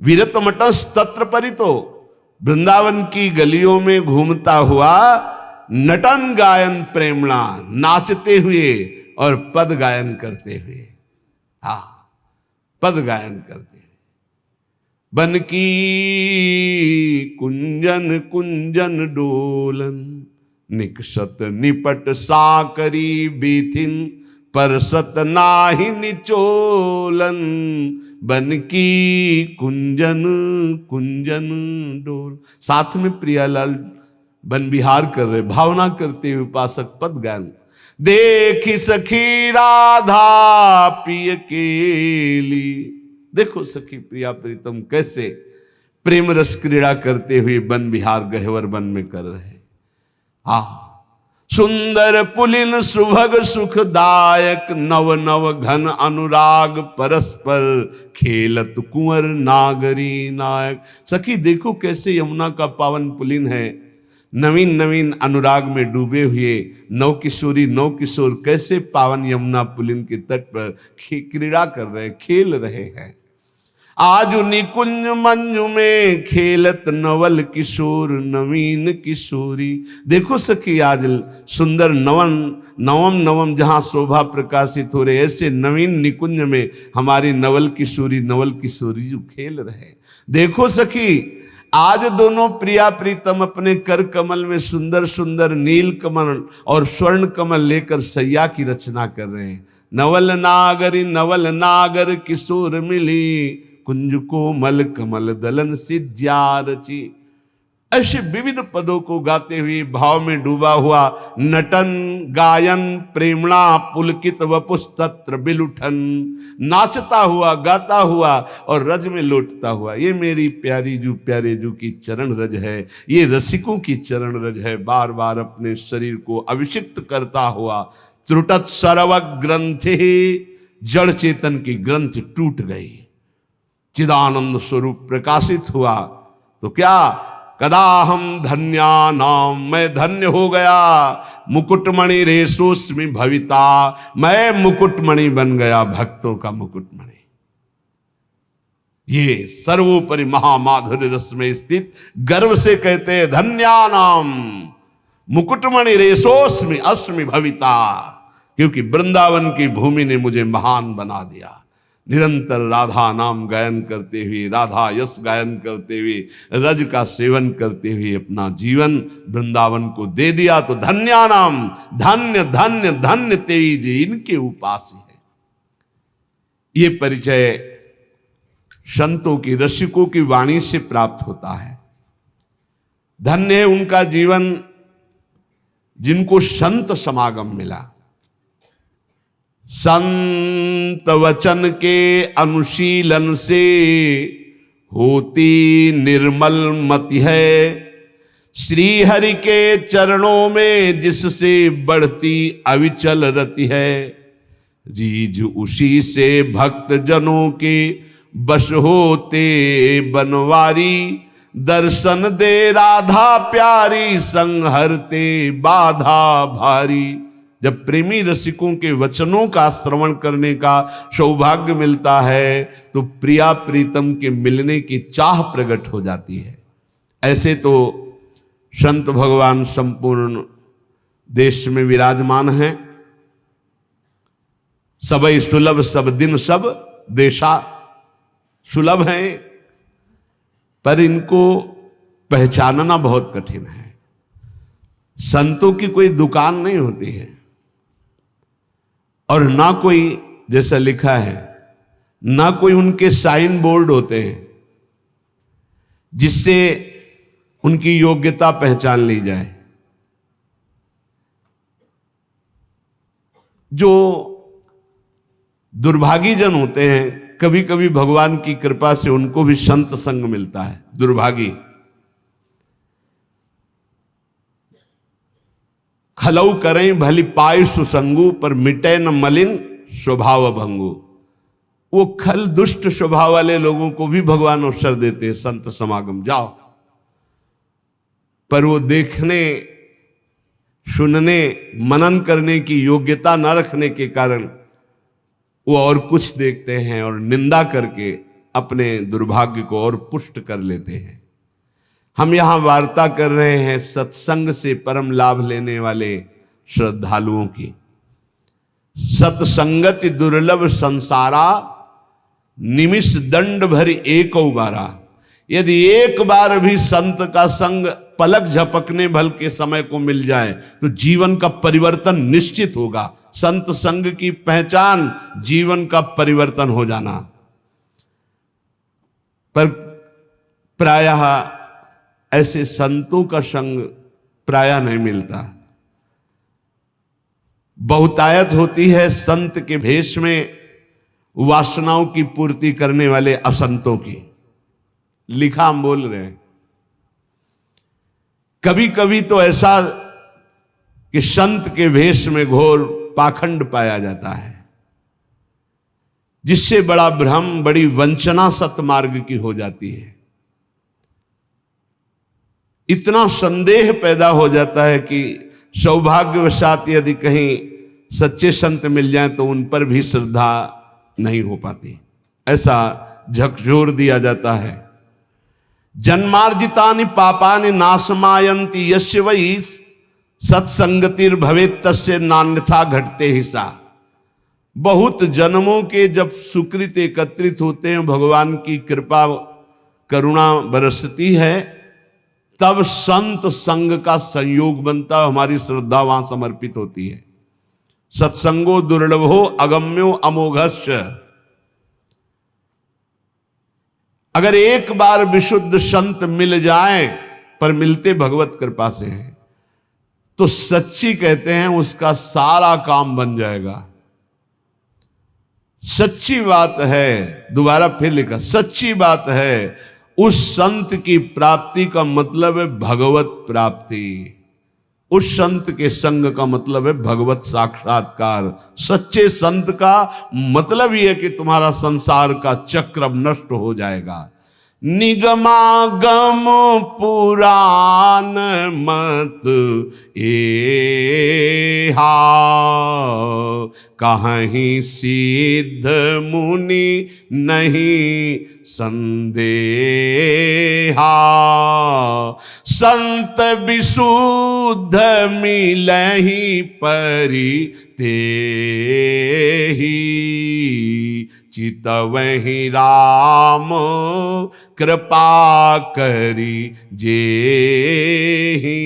विरत मटस तत्र परितो, वृंदावन की गलियों में घूमता हुआ नटन गायन प्रेमणा, नाचते हुए और पद गायन करते हुए। हाँ, पद गायन करते हुए। बन की कुंजन कुंजन डोलन निकसत निपट साकरी बीथिन परसत नाही निचोलन। बन की कुंजन कुंजन डोल। साथ में प्रियालाल बन विहार कर रहे, भावना करते हुए उपासक पद गायन। देखी सखी राधा पिय केली। देखो सखी प्रिया प्रीतम कैसे प्रेम रस क्रीड़ा करते हुए वन विहार गहवर वन में कर रहे। सुंदर पुलिन सुभग सुखदायक नव नव घन अनुराग परस्पर खेलत कुंवर नागरी नायक। सखी देखो कैसे यमुना का पावन पुलिन है, नवीन नवीन अनुराग में डूबे हुए नव किशोरी नव किशोर कैसे पावन यमुना पुलिन के तट पर क्रीड़ा कर रहे, खेल रहे हैं। आज निकुंज मंजू में खेलत नवल किशोर नवीन किशोरी। देखो सखी आज सुंदर नवम नवम जहां शोभा प्रकाशित हो रहे, ऐसे नवीन निकुंज में हमारी नवल किशोरी जो खेल रहे। देखो सखी आज दोनों प्रिया प्रीतम अपने कर कमल में सुंदर सुंदर नील कमल और स्वर्ण कमल लेकर सैया की रचना कर रहे हैं। नवल नागर किशोर मिली कुंज को मल कमल दलन सिज्या रची। ऐसे विविध पदों को गाते हुए भाव में डूबा हुआ नटन गायन प्रेमणा पुलकित वपुस्तत्र बिलुठन, नाचता हुआ गाता हुआ और रज में लौटता हुआ। ये मेरी प्यारी जू प्यारे जू की चरण रज है, ये रसिकों की चरण रज है। बार बार अपने शरीर को अभिषिक्त करता हुआ त्रुटत सर्व ग्रंथि, जड़ चेतन की ग्रंथ टूट गई, चिदानंद स्वरूप प्रकाशित हुआ। तो क्या कदाहम धन्यानाम, मैं धन्य हो गया। मुकुटमणि रेशोस्मि भविता, मैं मुकुटमणि बन गया, भक्तों का मुकुटमणि। ये सर्वोपरि महामाधुर्य रस में स्थित गर्व से कहते हैं धन्यानाम मुकुटमणि रेशोस्मि अस्मि भविता, क्योंकि वृंदावन की भूमि ने मुझे महान बना दिया। निरंतर राधा नाम गायन करते हुए, राधा यश गायन करते हुए, रज का सेवन करते हुए अपना जीवन वृंदावन को दे दिया। तो धन्या नाम, धन्य धन्य धन्य तेज इनके उपास है। ये परिचय संतों की, रसिकों की वाणी से प्राप्त होता है। धन्य है उनका जीवन जिनको संत समागम मिला। संत वचन के अनुशीलन से होती निर्मल मति है, श्री हरि के चरणों में जिससे बढ़ती अविचल रति है। रीझ उसी से भक्त जनों के बश होते बनवारी, दर्शन दे राधा प्यारी संहरते बाधा भारी। जब प्रेमी रसिकों के वचनों का श्रवण करने का सौभाग्य मिलता है तो प्रिया प्रीतम के मिलने की चाह प्रकट हो जाती है। ऐसे तो संत भगवान संपूर्ण देश में विराजमान हैं। सबई सुलभ सब दिन सब देशा, सुलभ हैं पर इनको पहचानना बहुत कठिन है। संतों की कोई दुकान नहीं होती है और ना कोई, जैसा लिखा है, ना कोई उनके साइन बोर्ड होते हैं जिससे उनकी योग्यता पहचान ली जाए। जो दुर्भागी जन होते हैं, कभी कभी भगवान की कृपा से उनको भी संत संग मिलता है। दुर्भागी खलऊ करें भली पाय सुसंगु, पर मिटे न मलिन स्वभाव भंगु। वो खल दुष्ट स्वभाव वाले लोगों को भी भगवान अवसर देते हैं, संत समागम जाओ। पर वो देखने, सुनने, मनन करने की योग्यता न रखने के कारण वो और कुछ देखते हैं और निंदा करके अपने दुर्भाग्य को और पुष्ट कर लेते हैं। हम यहां वार्ता कर रहे हैं सत्संग से परम लाभ लेने वाले श्रद्धालुओं की। सत्संगति दुर्लभ संसारा, निमिष दंड भरी एक बारा। यदि एक बार भी संत का संग पलक झपकने भल के समय को मिल जाए तो जीवन का परिवर्तन निश्चित होगा। संत संग की पहचान जीवन का परिवर्तन हो जाना। पर प्रायः ऐसे संतों का संग प्रायः नहीं मिलता। बहुतायत होती है संत के भेष में वासनाओं की पूर्ति करने वाले असंतों की। लिखा हम बोल रहे हैं। कभी कभी तो ऐसा कि संत के भेष में घोर पाखंड पाया जाता है, जिससे बड़ा भ्रम, बड़ी वंचना सतमार्ग की हो जाती है। इतना संदेह पैदा हो जाता है कि सौभाग्यवशात यदि कहीं सच्चे संत मिल जाएं तो उन पर भी श्रद्धा नहीं हो पाती। ऐसा झकझोर दिया जाता है। जन्मार्जितानि पापानि नाशमायन्ति यस्य वै सत्संगतिर्भवेत् तस्य नान्यथा घटते हिसा। बहुत जन्मों के जब सुकृत एकत्रित होते हैं, भगवान की कृपा करुणा बरसती है, तब संत संग का संयोग बनता है। हमारी श्रद्धा वहां समर्पित होती है। सत्संगो दुर्लभो अगम्यो अमोघस्य। अगर एक बार विशुद्ध संत मिल जाएं, पर मिलते भगवत कृपा से हैं, तो सच्ची कहते हैं उसका सारा काम बन जाएगा। सच्ची बात है, दोबारा फिर लिखा, सच्ची बात है। उस संत की प्राप्ति का मतलब है भगवत प्राप्ति। उस संत के संग का मतलब है भगवत साक्षात्कार। सच्चे संत का मतलब यह है कि तुम्हारा संसार का चक्र नष्ट हो जाएगा। निगमागम पुराण मत एहा, कहीं सिद्ध मुनि नहीं संदेहा। संत विशुद्ध मिलहि परि तेहि, चितवहि राम कृपा करी जेहि।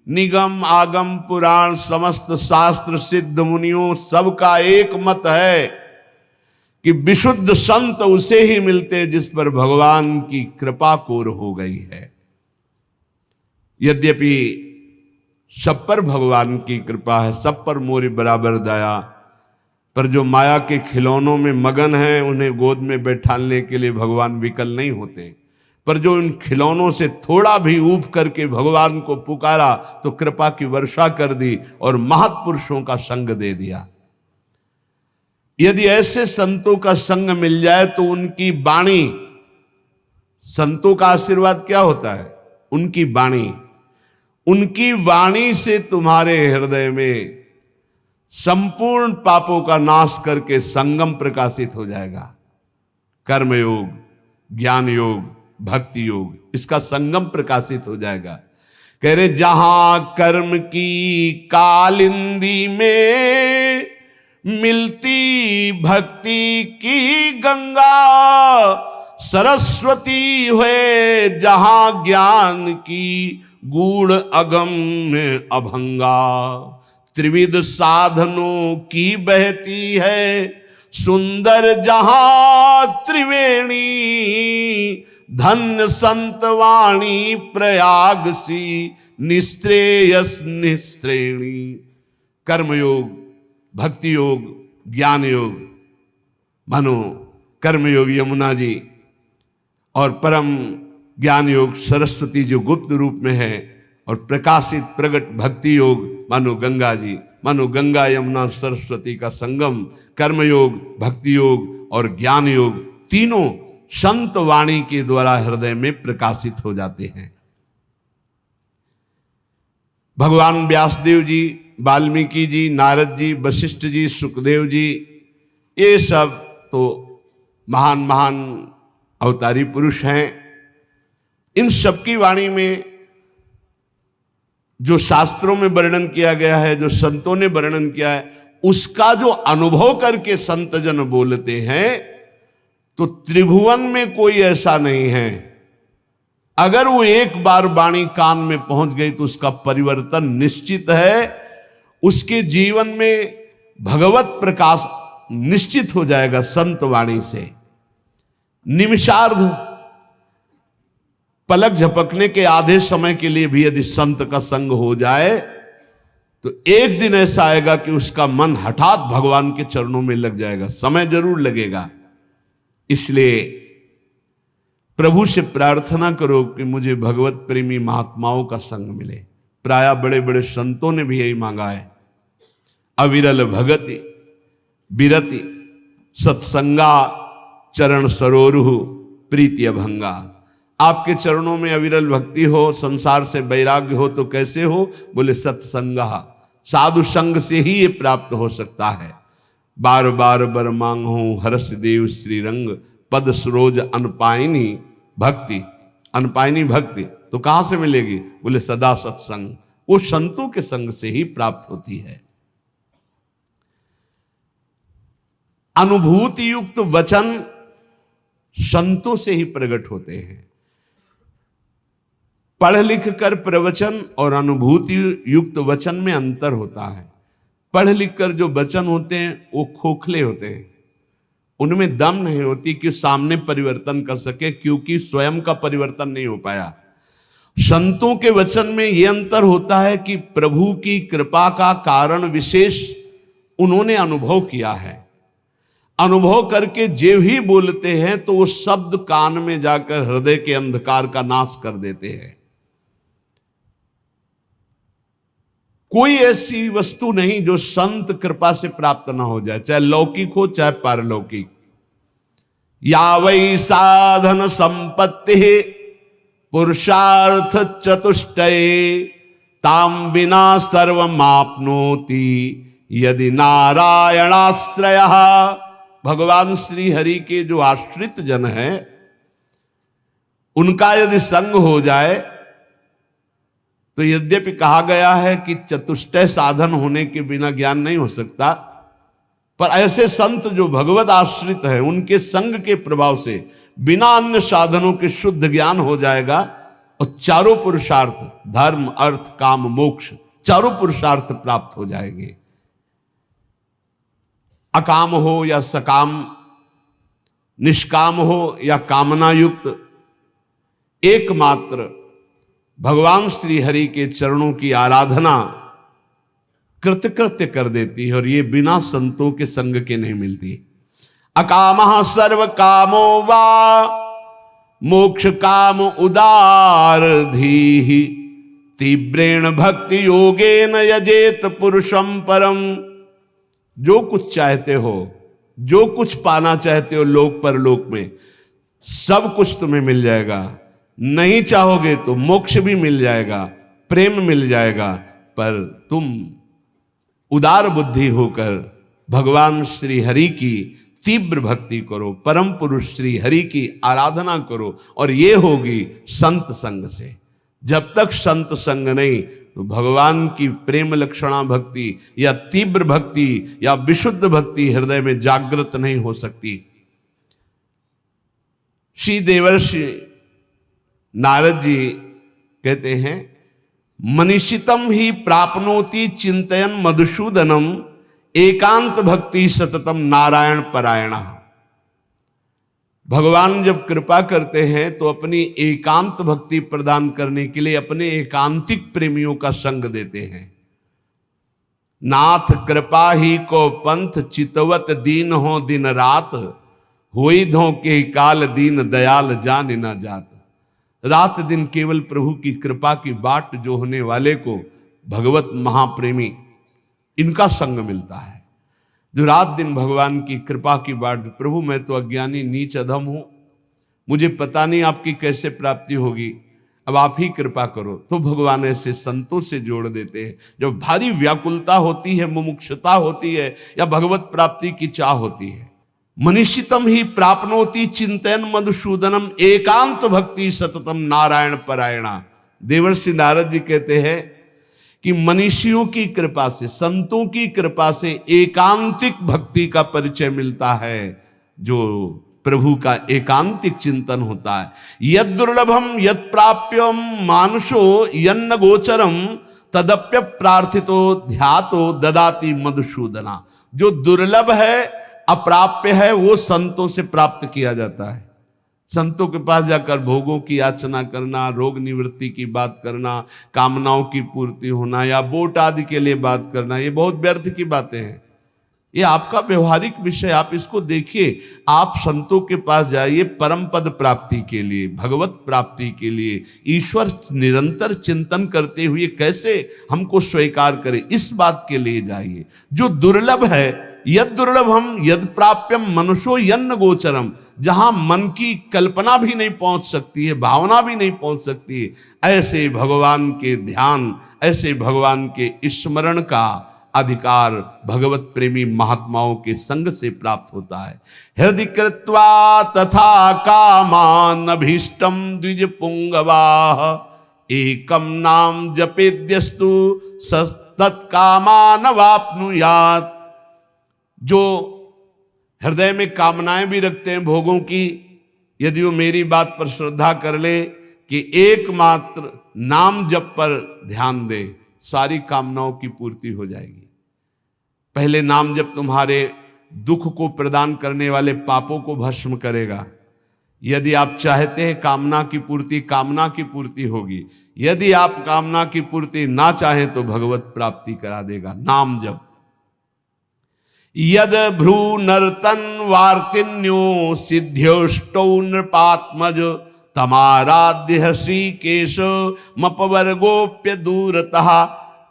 निगम आगम पुराण समस्त शास्त्र सिद्ध मुनियों सबका एक मत है कि विशुद्ध संत उसे ही मिलते जिस पर भगवान की कृपा कोर हो गई है। यद्यपि सब पर भगवान की कृपा है, सब पर मोरी बराबर दया, पर जो माया के खिलौनों में मगन है उन्हें गोद में बैठाने के लिए भगवान विकल नहीं होते। पर जो उन खिलौनों से थोड़ा भी ऊब करके भगवान को पुकारा तो कृपा की वर्षा कर दी और महापुरुषों का संग दे दिया। यदि ऐसे संतों का संग मिल जाए तो उनकी वाणी, संतों का आशीर्वाद क्या होता है? उनकी वाणी, उनकी वाणी से तुम्हारे हृदय में संपूर्ण पापों का नाश करके संगम प्रकाशित हो जाएगा। कर्म योग, ज्ञान योग, भक्ति योग, इसका संगम प्रकाशित हो जाएगा। कह रहे जहां कर्म की कालिंदी में मिलती भक्ति की गंगा, सरस्वती हुए जहां ज्ञान की गूढ़ अगम में अभंगा। त्रिविध साधनों की बहती है सुंदर जहां त्रिवेणी, धन्य संत वाणी प्रयाग सी निश्रेयस निश्रेणी। कर्मयोग, भक्ति योग, ज्ञान योग, मानो कर्मयोग यमुना जी और परम ज्ञान योग सरस्वती जो गुप्त रूप में है, और प्रकाशित प्रगट भक्ति योग मानो गंगा जी, मानो गंगा यमुना सरस्वती का संगम। कर्मयोग, भक्ति योग और ज्ञान योग तीनों संत वाणी के द्वारा हृदय में प्रकाशित हो जाते हैं। भगवान व्यासदेव जी, वाल्मीकि जी, नारद जी, वशिष्ठ जी, सुखदेव जी, ये सब तो महान महान अवतारी पुरुष हैं। इन सबकी वाणी में जो शास्त्रों में वर्णन किया गया है, जो संतों ने वर्णन किया है, उसका जो अनुभव करके संत जन बोलते हैं, तो त्रिभुवन में कोई ऐसा नहीं है, अगर वो एक बार वाणी कान में पहुंच गई तो उसका परिवर्तन निश्चित है। उसके जीवन में भगवत प्रकाश निश्चित हो जाएगा संत वाणी से। निमिषार्ध, पलक झपकने के आधे समय के लिए भी यदि संत का संग हो जाए तो एक दिन ऐसा आएगा कि उसका मन हठात भगवान के चरणों में लग जाएगा। समय जरूर लगेगा। इसलिए प्रभु से प्रार्थना करो कि मुझे भगवत प्रेमी महात्माओं का संग मिले। प्रायः बड़े बड़े संतों ने भी यही मांगा है। अविरल भगति विरति सत्संगा चरण सरोरुह प्रीति अभंगा। आपके चरणों में अविरल भक्ति हो, संसार से वैराग्य हो तो कैसे हो? बोले सत्संगा, साधु संग से ही ये प्राप्त हो सकता है। बार बार बर मांगो हर्ष देव श्री रंग, पद सरोज अनपायनी भक्ति। अनपायनी भक्ति तो कहां से मिलेगी? बोले सदा सत्संग, वो संतों के संग से ही प्राप्त होती है। अनुभूति युक्त वचन संतों से ही प्रकट होते हैं। पढ़ लिख कर प्रवचन और अनुभूति युक्त वचन में अंतर होता है। पढ़ लिख कर जो वचन होते हैं वो खोखले होते हैं, उनमें दम नहीं होती कि सामने परिवर्तन कर सके, क्योंकि स्वयं का परिवर्तन नहीं हो पाया। संतों के वचन में यह अंतर होता है कि प्रभु की कृपा का कारण विशेष उन्होंने अनुभव किया है। अनुभव करके जो ही बोलते हैं तो वो शब्द कान में जाकर हृदय के अंधकार का नाश कर देते हैं। कोई ऐसी वस्तु नहीं जो संत कृपा से प्राप्त ना हो जाए, चाहे लौकिक हो चाहे पारलौकिक। या वै साधन संपत्ति पुरुषार्थ चतुष्टये, ताम बिना सर्वमाप्नोति यदि नारायणाश्रयः। भगवान श्री हरि के जो आश्रित जन हैं उनका यदि संग हो जाए तो यद्यपि कहा गया है कि चतुष्टय साधन होने के बिना ज्ञान नहीं हो सकता, पर ऐसे संत जो भगवत आश्रित है, उनके संग के प्रभाव से बिना अन्य साधनों के शुद्ध ज्ञान हो जाएगा और चारों पुरुषार्थ, धर्म अर्थ काम मोक्ष, चारों पुरुषार्थ प्राप्त हो जाएंगे। अकाम हो या सकाम, निष्काम हो या कामना युक्त, एकमात्र भगवान श्री हरि के चरणों की आराधना कृतकृत्य कर देती है, और ये बिना संतों के संग के नहीं मिलती। अकामः सर्व कामो वा मोक्ष काम उदार धीहि तीव्रेण भक्ति योगेन यजेत पुरुषम परम। जो कुछ चाहते हो, जो कुछ पाना चाहते हो लोक परलोक में, सब कुछ तुम्हें मिल जाएगा। नहीं चाहोगे तो मोक्ष भी मिल जाएगा, प्रेम मिल जाएगा, पर तुम उदार बुद्धि होकर भगवान श्री हरि की तीव्र भक्ति करो, परम पुरुष श्री हरि की आराधना करो, और ये होगी संत संग से। जब तक संत संग नहीं तो भगवान की प्रेम लक्षणा भक्ति या तीव्र भक्ति या विशुद्ध भक्ति हृदय में जागृत नहीं हो सकती। श्री देवर्षि नारद जी कहते हैं, मनीषितम ही प्राप्नोति चिंतयन मधुसूदनम एकांत भक्ति सततम नारायण परायण। भगवान जब कृपा करते हैं तो अपनी एकांत भक्ति प्रदान करने के लिए अपने एकांतिक प्रेमियों का संग देते हैं। नाथ कृपा ही को पंथ चितवत दीन हो दिन रात, होई धो के काल दीन दयाल जान न जात। रात दिन केवल प्रभु की कृपा की बाट जो होने वाले को भगवत महाप्रेमी इनका संग मिलता है, जो रात दिन भगवान की कृपा की बाट। प्रभु मैं तो अज्ञानी नीच अधम हूं, मुझे पता नहीं आपकी कैसे प्राप्ति होगी, अब आप ही कृपा करो। तो भगवान ऐसे संतों से जोड़ देते हैं। जब भारी व्याकुलता होती है, मुमुक्षुता होती है या भगवत प्राप्ति की चाह होती है, मनीषितम ही प्राप्नोति चिंतन मधुसूदनम एकांत भक्ति सततम नारायण परायणा। देवर्षि नारद जी कहते हैं कि मनीषियों की कृपा से, संतों की कृपा से एकांतिक भक्ति का परिचय मिलता है, जो प्रभु का एकांतिक चिंतन होता है। यद दुर्लभम यद प्राप्यम मानुषो यन्न गोचरम तदप्य प्रार्थितो ध्यातो ददाति मधुसूदना। जो दुर्लभ है, अप्राप्य है, वो संतों से प्राप्त किया जाता है। संतों के पास जाकर भोगों की याचना करना, रोग निवृत्ति की बात करना, कामनाओं की पूर्ति होना या वोट आदि के लिए बात करना, ये बहुत व्यर्थ की बातें हैं। ये आपका व्यवहारिक विषय, आप इसको देखिए। आप संतों के पास जाइए परम पद प्राप्ति के लिए, भगवत प्राप्ति के लिए, ईश्वर निरंतर चिंतन करते हुए कैसे हमको स्वीकार करे, इस बात के लिए जाइए। जो दुर्लभ है, यद दुर्लभम यद प्राप्यम मनुष्यो यन्न गोचरम, जहां मन की कल्पना भी नहीं पहुंच सकती है, भावना भी नहीं पहुंच सकती है, ऐसे भगवान के ध्यान, ऐसे भगवान के स्मरण का अधिकार भगवत प्रेमी महात्माओं के संग से प्राप्त होता है। हृदय कृत्वा तथा कामान अभीष्टम द्विज पुंगवाह एकम नाम जपेद्यस्तु तत्कामान वाप्नुयात्। जो हृदय में कामनाएं भी रखते हैं भोगों की, यदि वो मेरी बात पर श्रद्धा कर ले कि एकमात्र नाम जप पर ध्यान दे, सारी कामनाओं की पूर्ति हो जाएगी। पहले नाम जप तुम्हारे दुख को प्रदान करने वाले पापों को भस्म करेगा। यदि आप चाहते हैं कामना की पूर्ति होगी। यदि आप कामना की पूर्ति ना चाहें तो भगवत प्राप्ति करा देगा नाम जप। यद भ्रू नर्तन वार्तिन्यो सिद्ध्योष्टौ नृपात्मज तमाराध्य श्रीकेश मपवर्गोप्य दूरतः।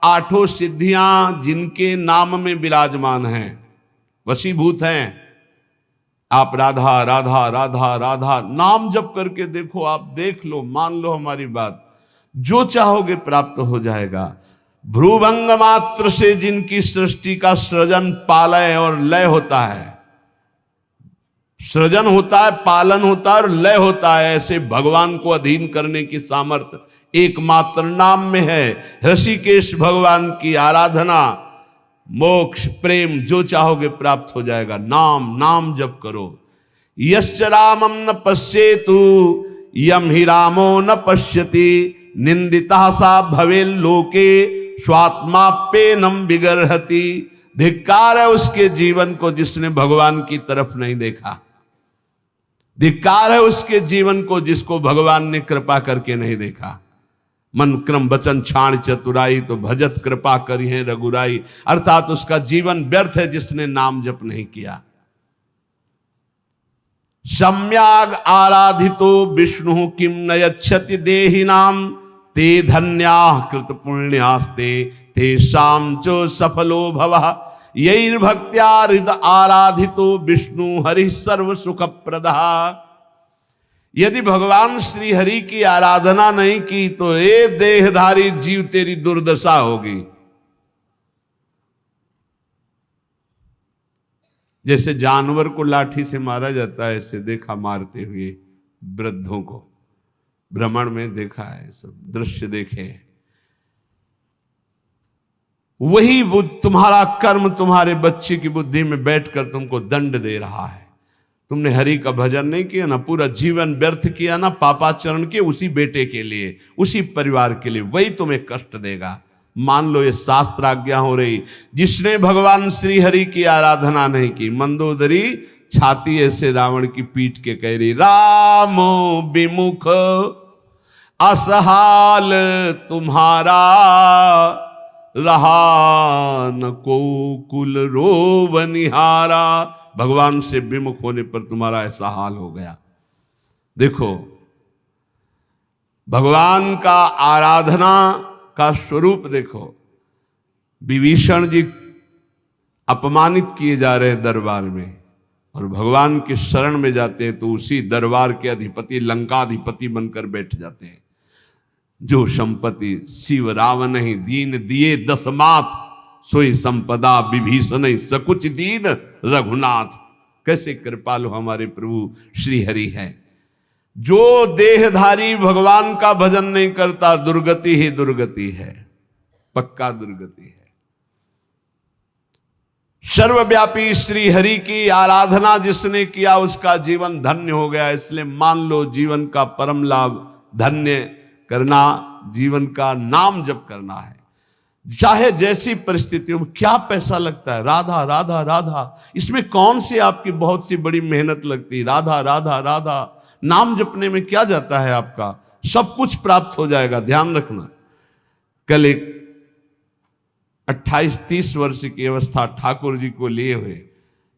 आठों सिद्धियां जिनके नाम में विराजमान हैं, वशीभूत हैं। आप राधा राधा राधा राधा नाम जप करके देखो, आप देख लो, मान लो हमारी बात, जो चाहोगे प्राप्त हो जाएगा। भ्रूभंग मात्र से जिनकी सृष्टि का सृजन, पालय और लय होता है, सृजन होता है, पालन होता है और लय होता है, ऐसे भगवान को अधीन करने की सामर्थ्य एकमात्र नाम में है। ऋषिकेश भगवान की आराधना मोक्ष, प्रेम जो चाहोगे प्राप्त हो जाएगा। नाम नाम जप करो। यश्च रामं न पश्येतु यम ही रामो न पश्यति निंदिता सा भवेल लोके स्वात्माप्येनम विगर्हति। धिक्कार है उसके जीवन को जिसने भगवान की तरफ नहीं देखा। धिक्कार है उसके जीवन को जिसको भगवान ने कृपा करके नहीं देखा। मन क्रम वचन छाण चतुराई तो भजत कृपा करी है रघुराई। अर्थात उसका जीवन व्यर्थ है जिसने नाम जप नहीं किया। सम्याग आराधितो विष्णु किम न यच्छति देहिनाम ते धन्याः कृत पुण्यास्ते तेषां च सफलो भवः। यैर्भक्त्या हृद आराधितो विष्णु हरि सर्व सुख प्रदः। यदि भगवान श्री हरि की आराधना नहीं की तो ये देहधारी जीव तेरी दुर्दशा होगी। जैसे जानवर को लाठी से मारा जाता है, ऐसे देखा मारते हुए वृद्धों को, भ्रमण में देखा है, सब दृश्य देखे। वही तुम्हारा कर्म तुम्हारे बच्चे की बुद्धि में बैठकर तुमको दंड दे रहा है। तुमने हरि का भजन नहीं किया ना, पूरा जीवन व्यर्थ किया ना, पापाचरण के उसी बेटे के लिए, उसी परिवार के लिए, वही तुम्हें कष्ट देगा। मान लो ये शास्त्र आज्ञा हो रही। जिसने भगवान श्री हरि की आराधना नहीं की, मंदोदरी छाती ऐसे रावण की पीठ के कह रही, रामो विमुख असहाल तुम्हारा रहा न को कुल रोव निहारा। भगवान से विमुख होने पर तुम्हारा ऐसा हाल हो गया। देखो भगवान का आराधना का स्वरूप देखो। विभीषण जी अपमानित किए जा रहे दरबार में और भगवान के शरण में जाते हैं तो उसी दरबार के अधिपति लंकाधिपति बनकर बैठ जाते हैं। जो संपत्ति शिव रावण ही दीन दिए दसमात सोई संपदा विभीषण सकुच दीन रघुनाथ। कैसे कृपालु हमारे प्रभु श्री हरि है। जो देहधारी भगवान का भजन नहीं करता दुर्गति ही दुर्गति है, पक्का दुर्गति है। सर्वव्यापी श्री हरि की आराधना जिसने किया उसका जीवन धन्य हो गया। इसलिए मान लो जीवन का परम लाभ धन्य करना, जीवन का नाम जप करना है। चाहे जैसी परिस्थितियों में, क्या पैसा लगता है, राधा राधा राधा, इसमें कौन सी आपकी बहुत सी बड़ी मेहनत लगती है। राधा राधा राधा नाम जपने में क्या जाता है आपका, सब कुछ प्राप्त हो जाएगा। ध्यान रखना। कल एक 28-30 वर्ष की अवस्था ठाकुर जी को लिए हुए,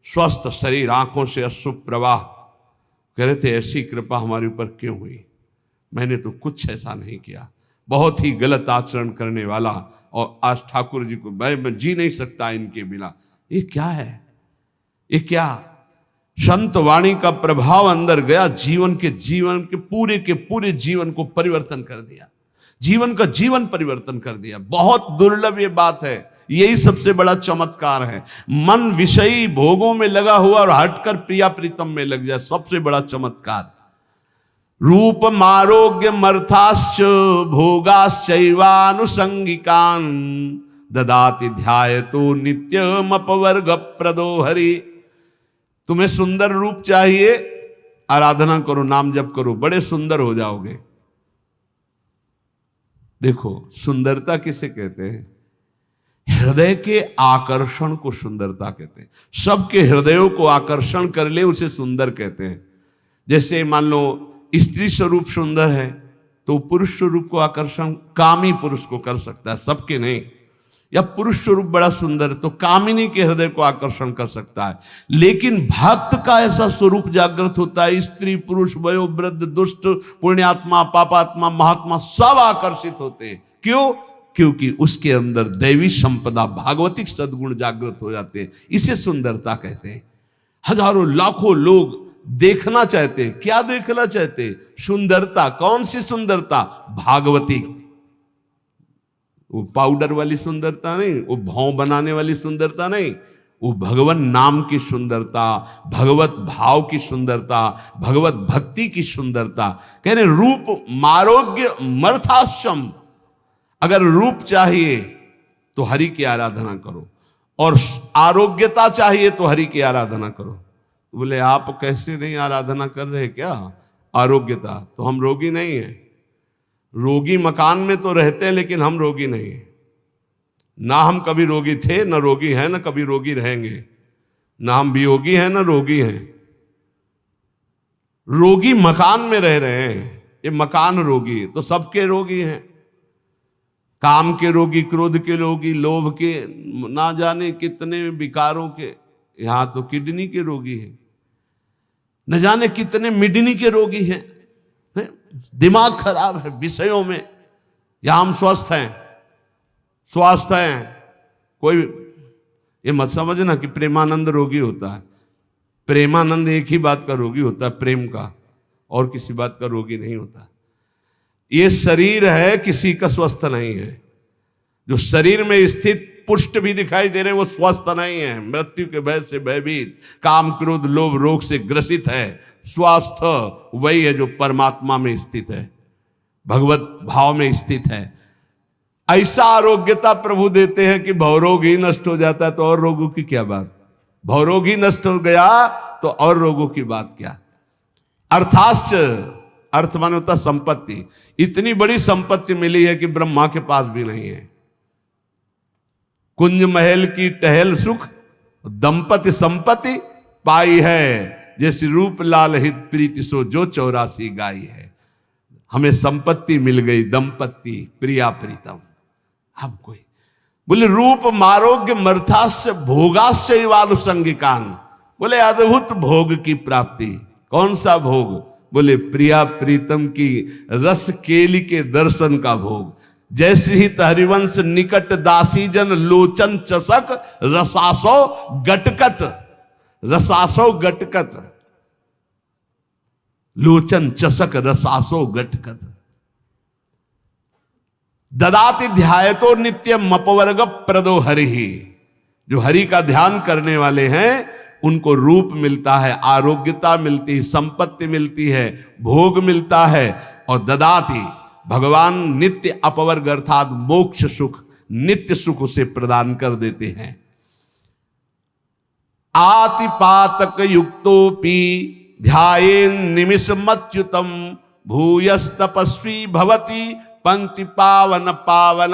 स्वस्थ शरीर, आंखों से अश्रु प्रवाह, कह रहे थे ऐसी कृपा हमारे ऊपर क्यों हुई। मैंने तो कुछ ऐसा नहीं किया, बहुत ही गलत आचरण करने वाला, और आज ठाकुर जी को मैं जी नहीं सकता इनके बिना। ये क्या है, ये क्या संत वाणी का प्रभाव अंदर गया, जीवन के पूरे जीवन को परिवर्तन कर दिया, जीवन का जीवन परिवर्तन कर दिया। बहुत दुर्लभ ये बात है, यही सबसे बड़ा चमत्कार है। मन विषयी भोगों में लगा हुआ और हटकर प्रिया प्रीतम में लग जाए, सबसे बड़ा चमत्कार। रूप मारोग्य मर्थाश्च भोगाश्चैवानुसंगिकान् ददाति ध्यायतो नित्यम अपवर्ग प्रदो हरि। तुम्हें सुंदर रूप चाहिए, आराधना करो, नाम जप करो, बड़े सुंदर हो जाओगे। देखो सुंदरता किसे कहते हैं, हृदय के आकर्षण को सुंदरता कहते हैं। सबके हृदयों को आकर्षण कर ले उसे सुंदर कहते हैं। जैसे मान लो स्त्री स्वरूप सुंदर है तो पुरुष स्वरूप को आकर्षण कामी पुरुष को कर सकता है, सबके नहीं। या पुरुष स्वरूप बड़ा सुंदर है तो कामिनी के हृदय को आकर्षण कर सकता है। लेकिन भक्त का ऐसा स्वरूप जागृत होता है, स्त्री पुरुष वयोवृद्ध दुष्ट पुण्यात्मा पापात्मा महात्मा सब आकर्षित होते हैं। क्यों? क्योंकि उसके अंदर दैवी संपदा भागवतिक सद्गुण जागृत हो जाते हैं। इसे सुंदरता कहते हैं। हजारों लाखों लोग देखना चाहते हैं। क्या देखना चाहते हैं? सुंदरता। कौन सी सुंदरता? भागवती। वो पाउडर वाली सुंदरता नहीं, वो भाव बनाने वाली सुंदरता नहीं, वो भगवान नाम की सुंदरता, भगवत भाव की सुंदरता, भगवत भक्ति की सुंदरता। कह रहे रूप मारोग्य मर्थाश्रम। अगर रूप चाहिए तो हरि की आराधना करो, और आरोग्यता चाहिए तो हरि की आराधना करो। बोले आप कैसे नहीं आराधना कर रहे क्या? आरोग्यता तो हम रोगी नहीं है। रोगी मकान में तो रहते हैं लेकिन हम रोगी नहीं है। ना हम कभी रोगी थे, न रोगी हैं, न कभी रोगी रहेंगे। ना हम वियोगी हैं, न रोगी हैं। रोगी मकान में रह रहे हैं, ये मकान रोगी, तो सबके रोगी हैं। काम के रोगी, क्रोध के रोगी, लोभ के, ना जाने कितने विकारों के। यहां तो किडनी के रोगी हैं, न जाने कितने मिडनी के रोगी हैं। दिमाग खराब है विषयों में। यहां हम स्वस्थ हैं, स्वास्थ्य हैं। कोई ये मत समझना कि प्रेमानंद रोगी होता है। प्रेमानंद एक ही बात का रोगी होता है, प्रेम का, और किसी बात का रोगी नहीं होता। ये शरीर है, किसी का स्वस्थ नहीं है। जो शरीर में स्थित पुष्ट भी दिखाई दे रहे वो स्वस्थ नहीं है। मृत्यु के भय से भयभीत, काम क्रोध लोभ रोग से ग्रसित है। स्वास्थ्य वही है जो परमात्मा में स्थित है, भगवत भाव में स्थित है। ऐसा आरोग्यता प्रभु देते हैं कि भवरोग ही नष्ट हो जाता है, तो और रोगों की क्या बात। भवरोग ही नष्ट हो गया तो और रोगों की बात क्या। अर्थाश्च, अर्थ माने होता संपत्ति। इतनी बड़ी संपत्ति मिली है कि ब्रह्मा के पास भी नहीं है। कुंज महल की टहल सुख, दंपति संपत्ति पाई है। जैसे रूप लाल हित प्रीति सो जो 84 गाई है। हमें संपत्ति मिल गई, दंपत्ति प्रिया प्रीतम। हम कोई बोले रूप मारोग्य मर्थास्य भोगास्य वालुसंगिकान, बोले अद्भुत भोग की प्राप्ति। कौन सा भोग? बोले प्रिया प्रीतम की रस केली के दर्शन का भोग। जैसे ही हरिवंश निकट दासी जन लोचन चसक रसासो गटकत, रसासो गटकत, लोचन चसक रसासो गटकत। ददाति ध्यायतो नित्यम अपवर्ग प्रदो हरि। जो हरि का ध्यान करने वाले हैं उनको रूप मिलता है, आरोग्यता मिलती है, संपत्ति मिलती है, भोग मिलता है। और ददाति भगवान नित्य अपवर्ग अर्थात मोक्ष सुख, नित्य सुख उसे प्रदान कर देते हैं। आतिपातक युक्तोपि ध्यायेन निमिषमच्युतम भूयस तपस्वी भवति पंक्ति पावन पावन।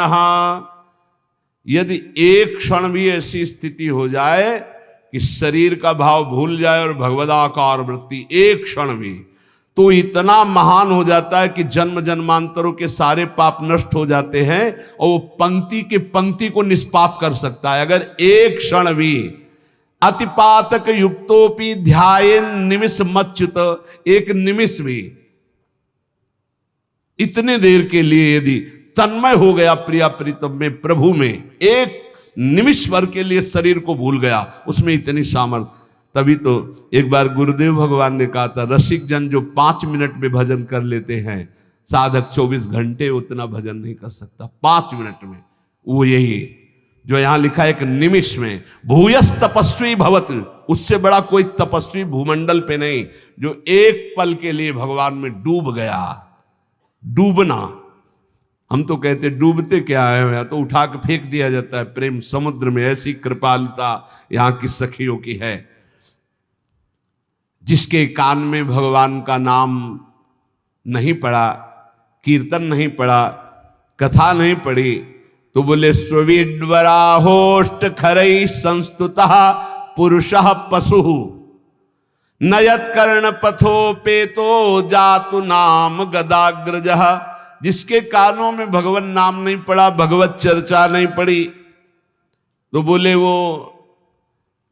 यदि एक क्षण भी ऐसी स्थिति हो जाए कि शरीर का भाव भूल जाए और भगवदाकार वृत्ति एक क्षण भी, तो इतना महान हो जाता है कि जन्म जन्मांतरों के सारे पाप नष्ट हो जाते हैं और वो पंक्ति के पंक्ति को निष्पाप कर सकता है। अगर एक क्षण भी अतिपातक युक्तोपि ध्यायेन निमिष मच्युत, एक निमिष भी, इतने देर के लिए यदि तन्मय हो गया प्रिया प्रीतम में, प्रभु में, एक निमिष भर के लिए शरीर को भूल गया, उसमें इतनी सामर्थ्य। तभी तो एक बार गुरुदेव भगवान ने कहा था, रसिक जन जो 5 मिनट में भजन कर लेते हैं, साधक 24 घंटे उतना भजन नहीं कर सकता 5 मिनट में। वो यही जो यहां लिखा है, एक निमिष में। भूयस तपस्वी भवत, उससे बड़ा कोई तपस्वी भूमंडल पे नहीं, जो एक पल के लिए भगवान में डूब गया। डूबना, हम तो कहते डूबते क्या है, तो उठा के फेंक दिया जाता है प्रेम समुद्र में। ऐसी कृपालुता यहां की सखियों की है। जिसके कान में भगवान का नाम नहीं पड़ा, कीर्तन नहीं पड़ा, कथा नहीं पड़ी, तो बोले स्वीडवराहोष्ट खरई संस्तुतः पुरुषः पशुः नयत कर्ण पथो पेतो जातु नाम गदाग्रजः। जिसके कानों में भगवान नाम नहीं पड़ा, भगवत चर्चा नहीं पड़ी, तो बोले वो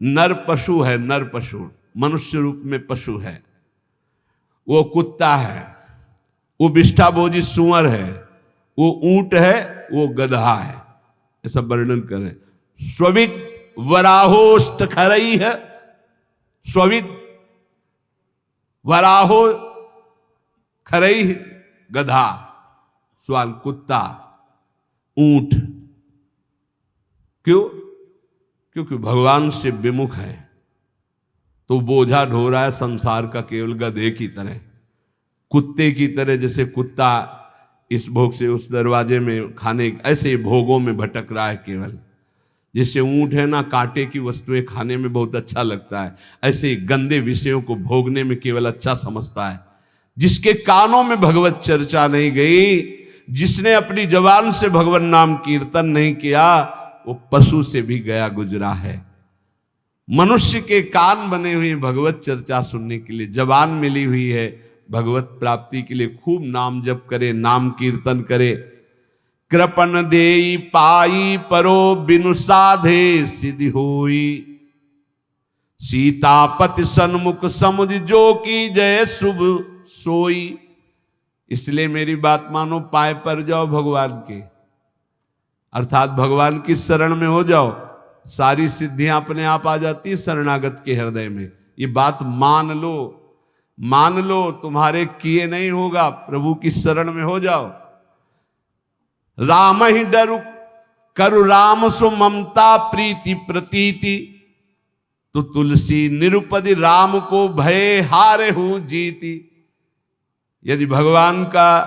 नर पशु है। नर पशु, मनुष्य रूप में पशु है, वो कुत्ता है, वो विष्ठाभोजी सुअर है, वो ऊंट है, वो गधा है। ऐसा वर्णन करें। स्विट वराहोष्ट खरई है, स्विट वराहो खरई गधा, स्वाल कुत्ता, ऊंट। क्यों? क्योंकि भगवान से विमुख है, तो बोझा ढो रहा है संसार का केवल गधे की तरह, कुत्ते की तरह। जैसे कुत्ता इस भोग से उस दरवाजे में खाने, ऐसे भोगों में भटक रहा है केवल। जैसे ऊंट है ना, कांटे की वस्तुएं खाने में बहुत अच्छा लगता है, ऐसे ही गंदे विषयों को भोगने में केवल अच्छा समझता है। जिसके कानों में भगवत चर्चा नहीं गई, जिसने अपनी जबान से भगवान नाम कीर्तन नहीं किया, वो पशु से भी गया गुजरा है। मनुष्य के कान बने हुए भगवत चर्चा सुनने के लिए, जबान मिली हुई है भगवत प्राप्ति के लिए। खूब नाम जप करे, नाम कीर्तन करे। कृपन देई पाई परो बिनु साधे सिद्धि होई, सीतापति सन्मुख समुझ जो की जय शुभ सोई। इसलिए मेरी बात मानो, पाए पर जाओ भगवान के, अर्थात भगवान की शरण में हो जाओ, सारी सिद्धियां अपने आप आ जाती है शरणागत के हृदय में। ये बात मान लो, मान लो, तुम्हारे किए नहीं होगा, प्रभु की शरण में हो जाओ। राम ही डरु करु राम सु ममता प्रीति प्रतीति, तो तुलसी निरुपदि राम को भय हारे हूं जीती। यदि भगवान का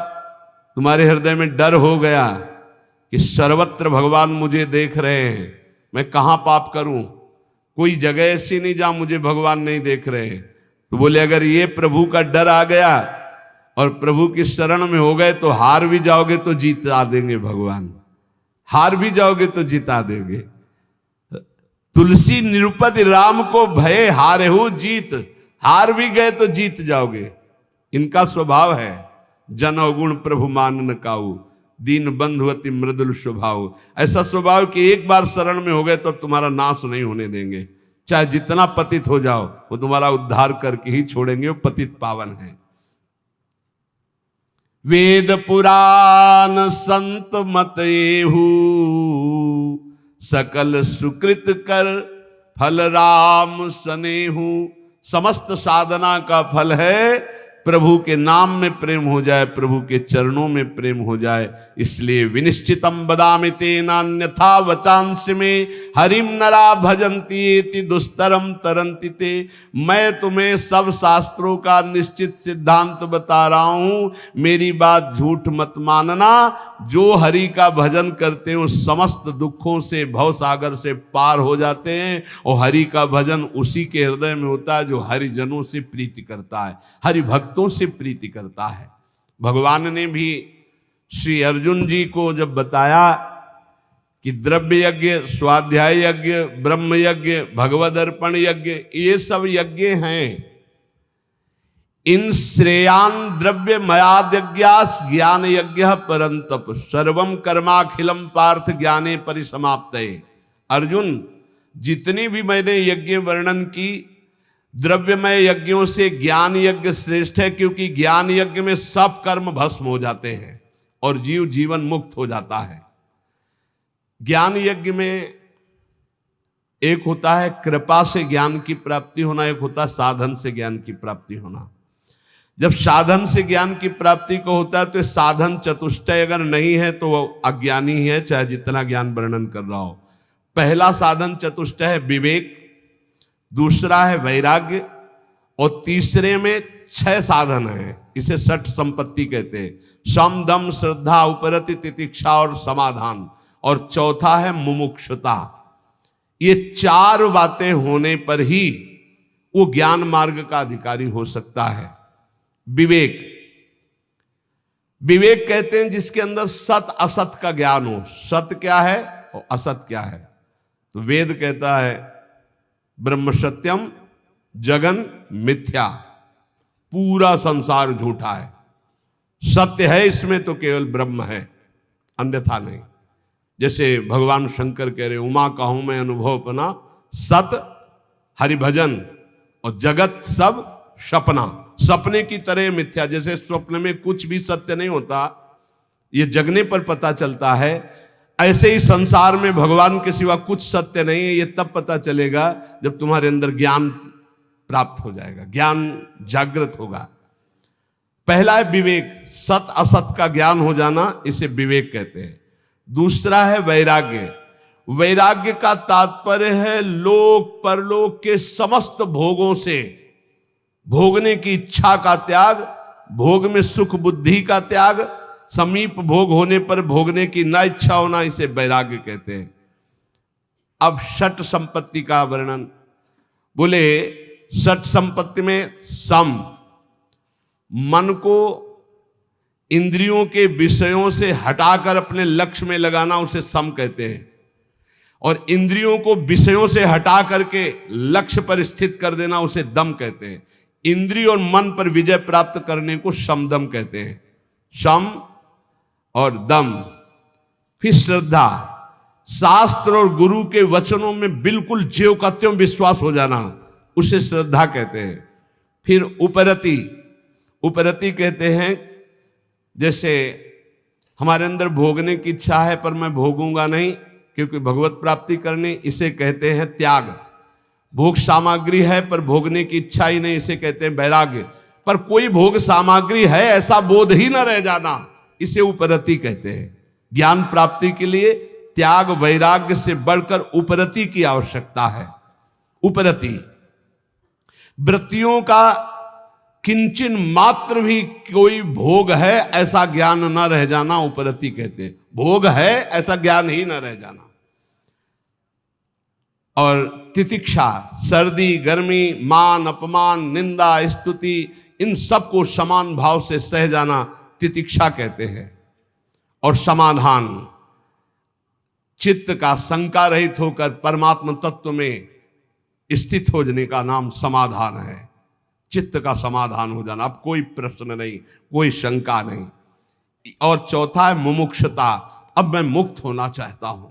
तुम्हारे हृदय में डर हो गया कि सर्वत्र भगवान मुझे देख रहे हैं, मैं कहां पाप करूं, कोई जगह ऐसी नहीं जहां मुझे भगवान नहीं देख रहे, तो बोले अगर ये प्रभु का डर आ गया और प्रभु की शरण में हो गए तो हार भी जाओगे तो जीता देंगे भगवान, हार भी जाओगे तो जीता देंगे। तुलसी निरुपति राम को भय हारे हो जीत, हार भी गए तो जीत जाओगे। इनका स्वभाव है जन अवगुण प्रभु मान न काऊ, दीन बंधुवती मृदुल स्वभाव। ऐसा स्वभाव कि एक बार शरण में हो गए तो तुम्हारा नाश नहीं होने देंगे, चाहे जितना पतित हो जाओ वो तुम्हारा उद्धार करके ही छोड़ेंगे, वो पतित पावन है। वेद पुराण संत मत एहू, सकल सुकृत कर फल राम सनेहू। समस्त साधना का फल है प्रभु के नाम में प्रेम हो जाए, प्रभु के चरणों में प्रेम हो जाए। इसलिए विनिश्चितम बदामि तेनान्यथा वचांसि में, हरिम नरा भजन्ति एति दुस्तरम तरन्ति ते। मैं तुम्हें सब शास्त्रों का निश्चित सिद्धांत बता रहा हूं, मेरी बात झूठ मत मानना। जो हरि का भजन करते हैं समस्त दुखों से, भव सागर से पार हो जाते हैं। और हरि का भजन उसी के हृदय में होता है जो हरिजनों से प्रीति करता है, हरि भक्तों से प्रीति करता है। भगवान ने भी श्री अर्जुन जी को जब बताया कि द्रव्य यज्ञ, स्वाध्याय यज्ञ, ब्रह्म यज्ञ, भगवद अर्पण यज्ञ, ये सब यज्ञ हैं, इन श्रेयान द्रव्य मयाद्यज्ञास ज्ञान यज्ञ परंतप, सर्वम कर्माखिलम पार्थ ज्ञाने परिसमाप्तये। अर्जुन, जितनी भी मैंने यज्ञ वर्णन की, द्रव्यमय यज्ञों से ज्ञान यज्ञ श्रेष्ठ है, क्योंकि ज्ञान यज्ञ में सब कर्म भस्म हो जाते हैं और जीव जीवन मुक्त हो जाता है। ज्ञान यज्ञ में एक होता है कृपा से ज्ञान की प्राप्ति होना, एक होता है साधन से ज्ञान की प्राप्ति होना। जब साधन से ज्ञान की प्राप्ति को होता है तो साधन चतुष्टय अगर नहीं है तो वो अज्ञानी ही है, चाहे जितना ज्ञान वर्णन कर रहा हो। पहला साधन चतुष्टय है विवेक, दूसरा है वैराग्य, और तीसरे में 6 साधन है, इसे षट संपत्ति कहते हैं। सम दम श्रद्धा उपरति तितिक्षा और समाधान, और चौथा है मुमुक्षुता। ये 4 बातें होने पर ही वो ज्ञान मार्ग का अधिकारी हो सकता है। विवेक, विवेक कहते हैं जिसके अंदर सत असत का ज्ञान हो। सत्य क्या है और असत क्या है, तो वेद कहता है ब्रह्म सत्यम जगन मिथ्या, पूरा संसार झूठा है। सत्य है इसमें तो केवल ब्रह्म है, अन्यथा नहीं। जैसे भगवान शंकर कह रहे उमा कहूं मैं अनुभव अपना, सत हरिभजन और जगत सब सपना, सपने की तरह मिथ्या। जैसे स्वप्न में कुछ भी सत्य नहीं होता, ये जगने पर पता चलता है, ऐसे ही संसार में भगवान के सिवा कुछ सत्य नहीं है। ये तब पता चलेगा जब तुम्हारे अंदर ज्ञान प्राप्त हो जाएगा, ज्ञान जागृत होगा। पहला है विवेक, सत असत का ज्ञान हो जाना, इसे विवेक कहते हैं। दूसरा है वैराग्य। वैराग्य का तात्पर्य है लोक परलोक के समस्त भोगों से भोगने की इच्छा का त्याग, भोग में सुख बुद्धि का त्याग, समीप भोग होने पर भोगने की न इच्छा होना, इसे वैराग्य कहते हैं। अब षट संपत्ति का वर्णन। बोले षट संपत्ति में सम, मन को इंद्रियों के विषयों से हटाकर अपने लक्ष्य में लगाना उसे सम कहते हैं, और इंद्रियों को विषयों से हटा करके लक्ष्य पर स्थित कर देना उसे दम कहते हैं। इंद्रिय और मन पर विजय प्राप्त करने को समदम कहते हैं, सम और दम। फिर श्रद्धा, शास्त्र और गुरु के वचनों में बिल्कुल ज्यों का त्यों विश्वास हो जाना, उसे श्रद्धा कहते हैं। फिर उपरति, उपरति कहते हैं जैसे हमारे अंदर भोगने की इच्छा है पर मैं भोगूंगा नहीं क्योंकि भगवत प्राप्ति करनी, इसे कहते हैं त्याग। भोग सामग्री है पर भोगने की इच्छा ही नहीं, इसे कहते हैं वैराग्य। पर कोई भोग सामग्री है ऐसा बोध ही न रह जाना, इसे उपरति कहते हैं। ज्ञान प्राप्ति के लिए त्याग वैराग्य से बढ़कर उपरति की आवश्यकता है। उपरति, वृत्तियों का किंचन मात्र भी कोई भोग है ऐसा ज्ञान न रह जाना उपरति कहते हैं। भोग है ऐसा ज्ञान ही न रह जाना। और तितिक्षा, सर्दी गर्मी, मान अपमान, निंदा स्तुति, इन सब को समान भाव से सह जाना तितिक्षा कहते हैं। और समाधान, चित्त का शंका रहित होकर परमात्मा तत्व में स्थित हो जाने का नाम समाधान है। चित्त का समाधान हो जाना, अब कोई प्रश्न नहीं, कोई शंका नहीं। और चौथा है मुमुक्षुता, अब मैं मुक्त होना चाहता हूं,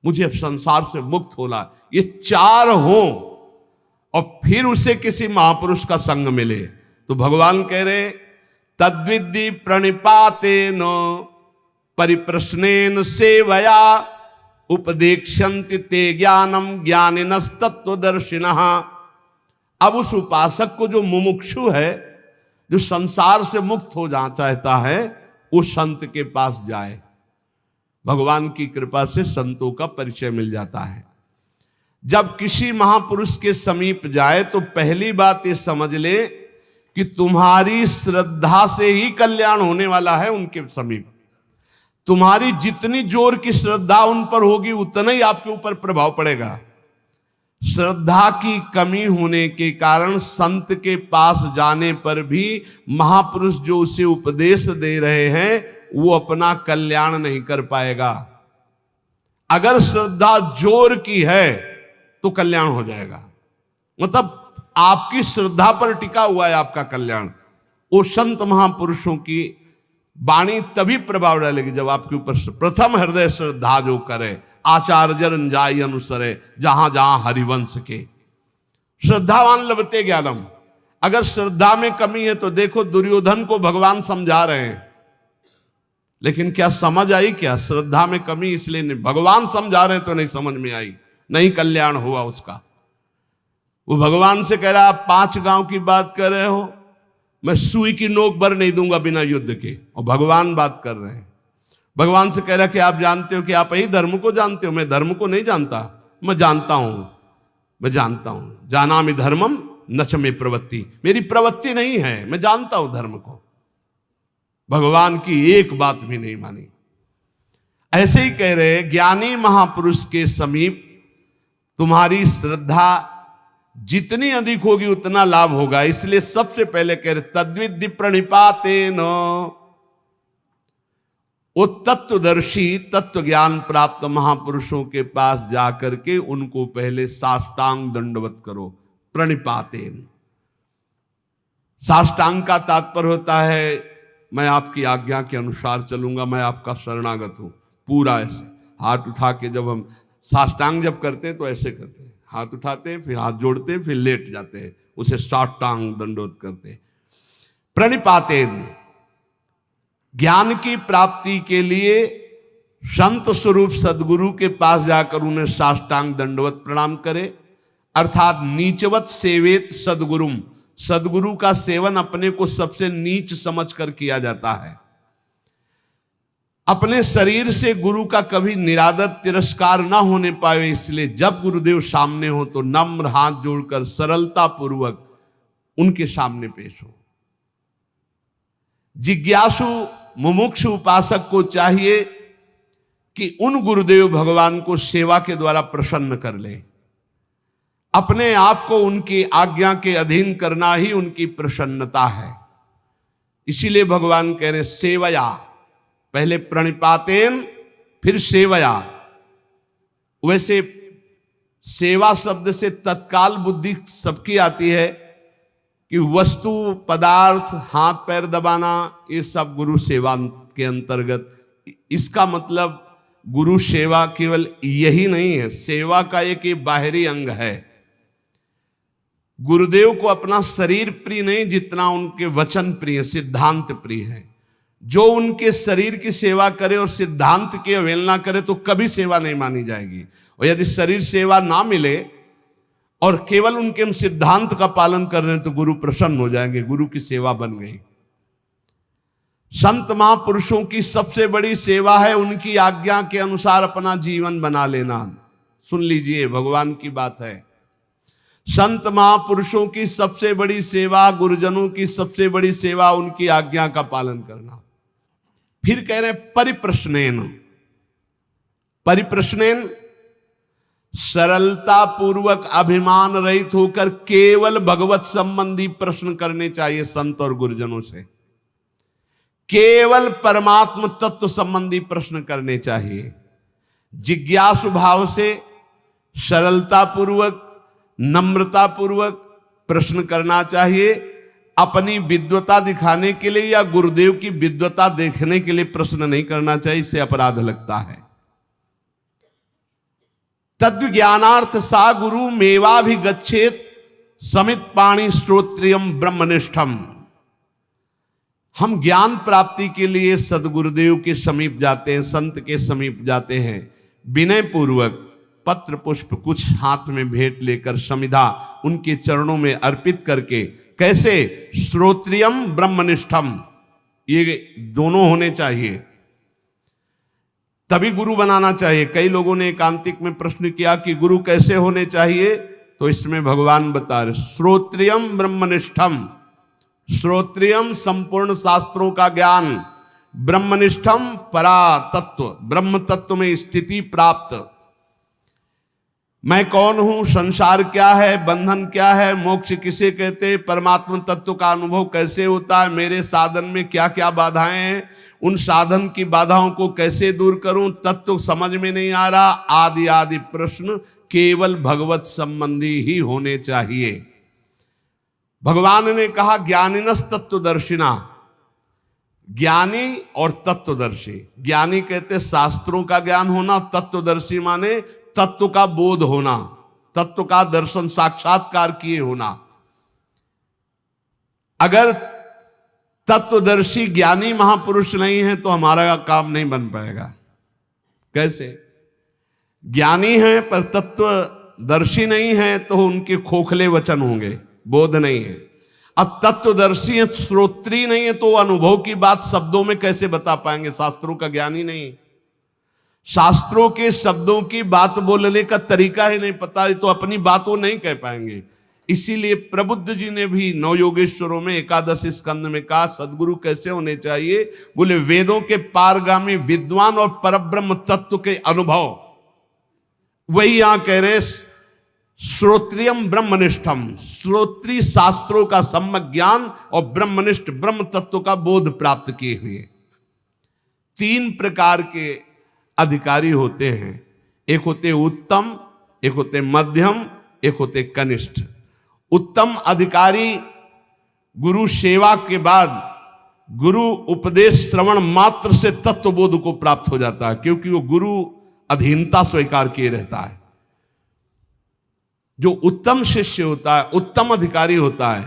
मुझे अब संसार से मुक्त होना। ये चार हो और फिर उसे किसी महापुरुष का संग मिले तो भगवान कह रहे तद्विद्धि प्रणिपातेन परिप्रश्नेन सेवया उपदेक्षन्ति ते ज्ञानम ज्ञानिनस्तत्वदर्शिनः। अब उस उपासक को जो मुमुक्षु है, जो संसार से मुक्त हो जाना चाहता है, वो संत के पास जाए। भगवान की कृपा से संतों का परिचय मिल जाता है। जब किसी महापुरुष के समीप जाए तो पहली बात ये समझ ले कि तुम्हारी श्रद्धा से ही कल्याण होने वाला है। उनके समीप तुम्हारी जितनी जोर की श्रद्धा उन पर होगी उतना ही आपके ऊपर प्रभाव पड़ेगा। श्रद्धा की कमी होने के कारण संत के पास जाने पर भी महापुरुष जो उसे उपदेश दे रहे हैं वो अपना कल्याण नहीं कर पाएगा। अगर श्रद्धा जोर की है तो कल्याण हो जाएगा, मतलब आपकी श्रद्धा पर टिका हुआ है आपका कल्याण। वो संत महापुरुषों की वाणी तभी प्रभाव डालेगी जब आपके ऊपर प्रथम हृदय श्रद्धा जो करे, आचार्य जाय अनुसरे जहां जहां हरिवंश के। श्रद्धावान लभते ज्ञानम। अगर श्रद्धा में कमी है तो देखो दुर्योधन को भगवान समझा रहे हैं, लेकिन क्या समझ आई? क्या श्रद्धा में कमी इसलिए नहीं, भगवान समझा रहे हैं तो नहीं समझ में आई, नहीं कल्याण हुआ उसका। वो भगवान से कह रहा आप 5 गांव की बात कर रहे हो, मैं सुई की नोक भर नहीं दूंगा बिना युद्ध के। और भगवान बात कर रहे हैं, भगवान से कह रहा कि आप जानते हो कि आप ही धर्म को जानते हो, मैं धर्म को नहीं जानता। मैं जानता हूं, मैं जानता हूं, जानामि धर्मम न च मे प्रवृत्ति, मेरी प्रवृत्ति नहीं है, मैं जानता हूं धर्म को। भगवान की एक बात भी नहीं मानी। ऐसे ही कह रहे ज्ञानी महापुरुष के समीप तुम्हारी श्रद्धा जितनी अधिक होगी उतना लाभ होगा। इसलिए सबसे पहले कह रहे तद्विद्धि प्रणिपातेन, वो तत्वदर्शी तत्व ज्ञान प्राप्त महापुरुषों के पास जाकर के उनको पहले साष्टांग दंडवत करो। प्रणिपातेन, साष्टांग का तात्पर्य होता है मैं आपकी आज्ञा के अनुसार चलूंगा, मैं आपका शरणागत हूं। पूरा ऐसे हाथ उठा के जब हम साष्टांग जब करते हैं तो ऐसे करते हैं, हाथ उठाते हैं, फिर हाथ जोड़ते हैं, फिर लेट जाते हैं, उसे साष्टांग दंडवत करते हैं। प्रणिपातेन, ज्ञान की प्राप्ति के लिए संत स्वरूप सदगुरु के पास जाकर उन्हें साष्टांग दंडवत प्रणाम करे, अर्थात नीचवत सेवेत सदगुरुम। सदगुरु का सेवन अपने को सबसे नीच समझकर किया जाता है। अपने शरीर से गुरु का कभी निरादर तिरस्कार ना होने पाए, इसलिए जब गुरुदेव सामने हो तो नम्र हाथ जोड़कर सरलता पूर्वक उनके सामने पेश हो। जिज्ञासु मुमुक्षु उपासक को चाहिए कि उन गुरुदेव भगवान को सेवा के द्वारा प्रसन्न कर ले। अपने आप को उनकी आज्ञा के अधीन करना ही उनकी प्रसन्नता है। इसीलिए भगवान कह रहे सेवया, पहले प्रणिपातेन फिर सेवया। वैसे सेवा शब्द से तत्काल बुद्धि सबकी आती है कि वस्तु पदार्थ हाथ पैर दबाना ये सब गुरु सेवा के अंतर्गत। इसका मतलब गुरु सेवा केवल यही नहीं है, सेवा का एक बाहरी अंग है। गुरुदेव को अपना शरीर प्रिय नहीं जितना उनके वचन प्रिय, सिद्धांत प्रिय है। जो उनके शरीर की सेवा करे और सिद्धांत की अवहेलना करे तो कभी सेवा नहीं मानी जाएगी। और यदि शरीर सेवा ना मिले और केवल उनके हम सिद्धांत का पालन कर रहे हैं तो गुरु प्रसन्न हो जाएंगे, गुरु की सेवा बन गई। संत महापुरुषों की सबसे बड़ी सेवा है उनकी आज्ञा के अनुसार अपना जीवन बना लेना। सुन लीजिए, भगवान की बात है। संत महापुरुषों की सबसे बड़ी सेवा, गुरुजनों की सबसे बड़ी सेवा उनकी आज्ञा का पालन करना। फिर कह रहे परिप्रश्नेन, परिप्रश्नेन सरलता पूर्वक अभिमान रहित होकर केवल भगवत संबंधी प्रश्न करने चाहिए संत और गुरुजनों से। केवल परमात्म तत्व संबंधी प्रश्न करने चाहिए। जिज्ञासु भाव से सरलता पूर्वक नम्रता पूर्वक प्रश्न करना चाहिए। अपनी विद्वता दिखाने के लिए या गुरुदेव की विद्वता देखने के लिए प्रश्न नहीं करना चाहिए, इससे अपराध लगता है। तद्ज्ञानार्थ सा गुरु मेवा भी गच्छेत समित पाणी श्रोत्रियम ब्रह्मनिष्ठम। हम ज्ञान प्राप्ति के लिए सदगुरुदेव के समीप जाते हैं, संत के समीप जाते हैं, विनय पूर्वक पत्र पुष्प कुछ हाथ में भेंट लेकर समिधा उनके चरणों में अर्पित करके। कैसे? श्रोत्रियम ब्रह्मनिष्ठम, ये दोनों होने चाहिए, तभी गुरु बनाना चाहिए। कई लोगों ने एकांतिक में प्रश्न किया कि गुरु कैसे होने चाहिए, तो इसमें भगवान बता रहे श्रोत्रियम ब्रह्मनिष्ठम। श्रोत्रियम संपूर्ण शास्त्रों का ज्ञान, ब्रह्मनिष्ठम परा तत्व, ब्रह्म तत्व में स्थिति प्राप्त। मैं कौन हूं, संसार क्या है, बंधन क्या है, मोक्ष किसे कहते, परमात्मा तत्व का अनुभव कैसे होता है, मेरे साधन में क्या क्या बाधाएं हैं, उन साधन की बाधाओं को कैसे दूर करूं, तत्व समझ में नहीं आ रहा, आदि आदि प्रश्न केवल भगवत संबंधी ही होने चाहिए। भगवान ने कहा ज्ञानिनस तत्वदर्शिना, ज्ञानी और तत्वदर्शी। ज्ञानी कहते शास्त्रों का ज्ञान होना, तत्वदर्शी माने तत्व का बोध होना, तत्व का दर्शन साक्षात्कार किए होना। अगर तत्वदर्शी ज्ञानी महापुरुष नहीं है तो हमारा काम नहीं बन पाएगा। कैसे? ज्ञानी है पर तत्वदर्शी नहीं है तो उनके खोखले वचन होंगे, बोध नहीं है। अब तत्वदर्शी है, श्रोत्री नहीं है तो अनुभव की बात शब्दों में कैसे बता पाएंगे? शास्त्रों का ज्ञानी नहीं, शास्त्रों के शब्दों की बात बोलने का तरीका ही नहीं पता, तो अपनी बात वो नहीं कह पाएंगे। इसीलिए प्रबुद्ध जी ने भी नवयोगेश्वरों में 11 स्कंद में कहा सदगुरु कैसे होने चाहिए। बोले वेदों के पारगामी विद्वान और परब्रह्म तत्व के अनुभव। वही यहां कह रहे श्रोत्रियम ब्रह्मनिष्ठम, श्रोत्री शास्त्रों का सम्यक ज्ञान और ब्रह्मनिष्ठ ब्रह्म तत्व का बोध प्राप्त किए हुए। 3 प्रकार के अधिकारी होते हैं, एक होते उत्तम, एक होते मध्यम, एक होते कनिष्ठ। उत्तम अधिकारी गुरु सेवा के बाद गुरु उपदेश श्रवण मात्र से तत्वबोध को प्राप्त हो जाता है, क्योंकि वो गुरु अधीनता स्वीकार किए रहता है। जो उत्तम शिष्य होता है, उत्तम अधिकारी होता है,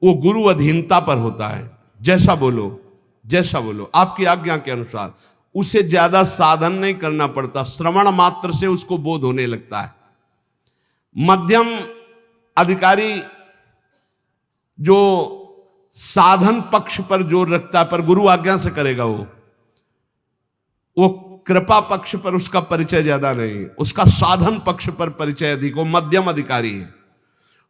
वो गुरु अधीनता पर होता है। जैसा बोलो, जैसा बोलो, आपकी आज्ञा के अनुसार। उसे ज्यादा साधन नहीं करना पड़ता, श्रवण मात्र से उसको बोध होने लगता है। मध्यम अधिकारी जो साधन पक्ष पर जोर रखता है, पर गुरु आज्ञा से करेगा, वो कृपा पक्ष पर उसका परिचय ज्यादा नहीं, उसका साधन पक्ष पर परिचय अधिक। वो मध्यम अधिकारी है,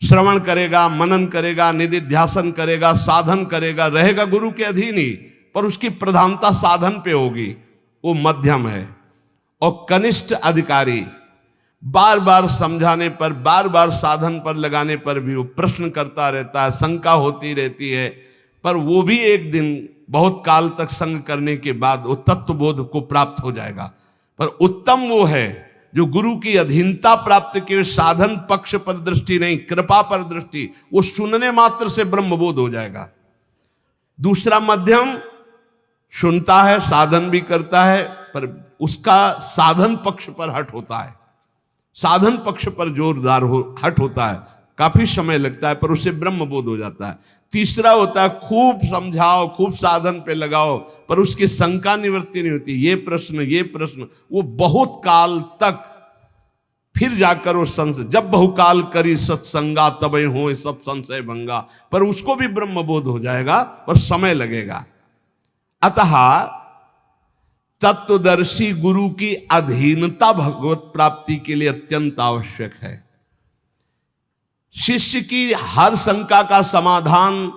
श्रवण करेगा, मनन करेगा, निधिध्यासन करेगा, साधन करेगा, रहेगा गुरु के अधीन ही, पर उसकी प्रधानता साधन पे होगी, वो मध्यम है। और कनिष्ठ अधिकारी बार बार समझाने पर, बार बार साधन पर लगाने पर भी वो प्रश्न करता रहता है, शंका होती रहती है, पर वो भी एक दिन बहुत काल तक संग करने के बाद वो तत्वबोध को प्राप्त हो जाएगा। पर उत्तम वो है जो गुरु की अधीनता प्राप्त के, साधन पक्ष पर दृष्टि नहीं, कृपा पर दृष्टि, वो सुनने मात्र से ब्रह्मबोध हो जाएगा। दूसरा मध्यम सुनता है, साधन भी करता है, पर उसका साधन पक्ष पर हट होता है, साधन पक्ष पर जोरदार हट होता है, काफी समय लगता है, पर उसे ब्रह्मबोध हो जाता है। तीसरा होता है खूब समझाओ, खूब साधन पे लगाओ, पर उसकी शंका निवृत्ति नहीं होती, ये प्रश्न, वो बहुत काल तक फिर जाकर वो संशय, जब बहुकाल करी सत्संगा तबे हो सब संशय भंगा, पर उसको भी ब्रह्मबोध हो जाएगा, पर समय लगेगा। अतः तत्वदर्शी गुरु की अधीनता भगवत प्राप्ति के लिए अत्यंत आवश्यक है। शिष्य की हर शंका का समाधान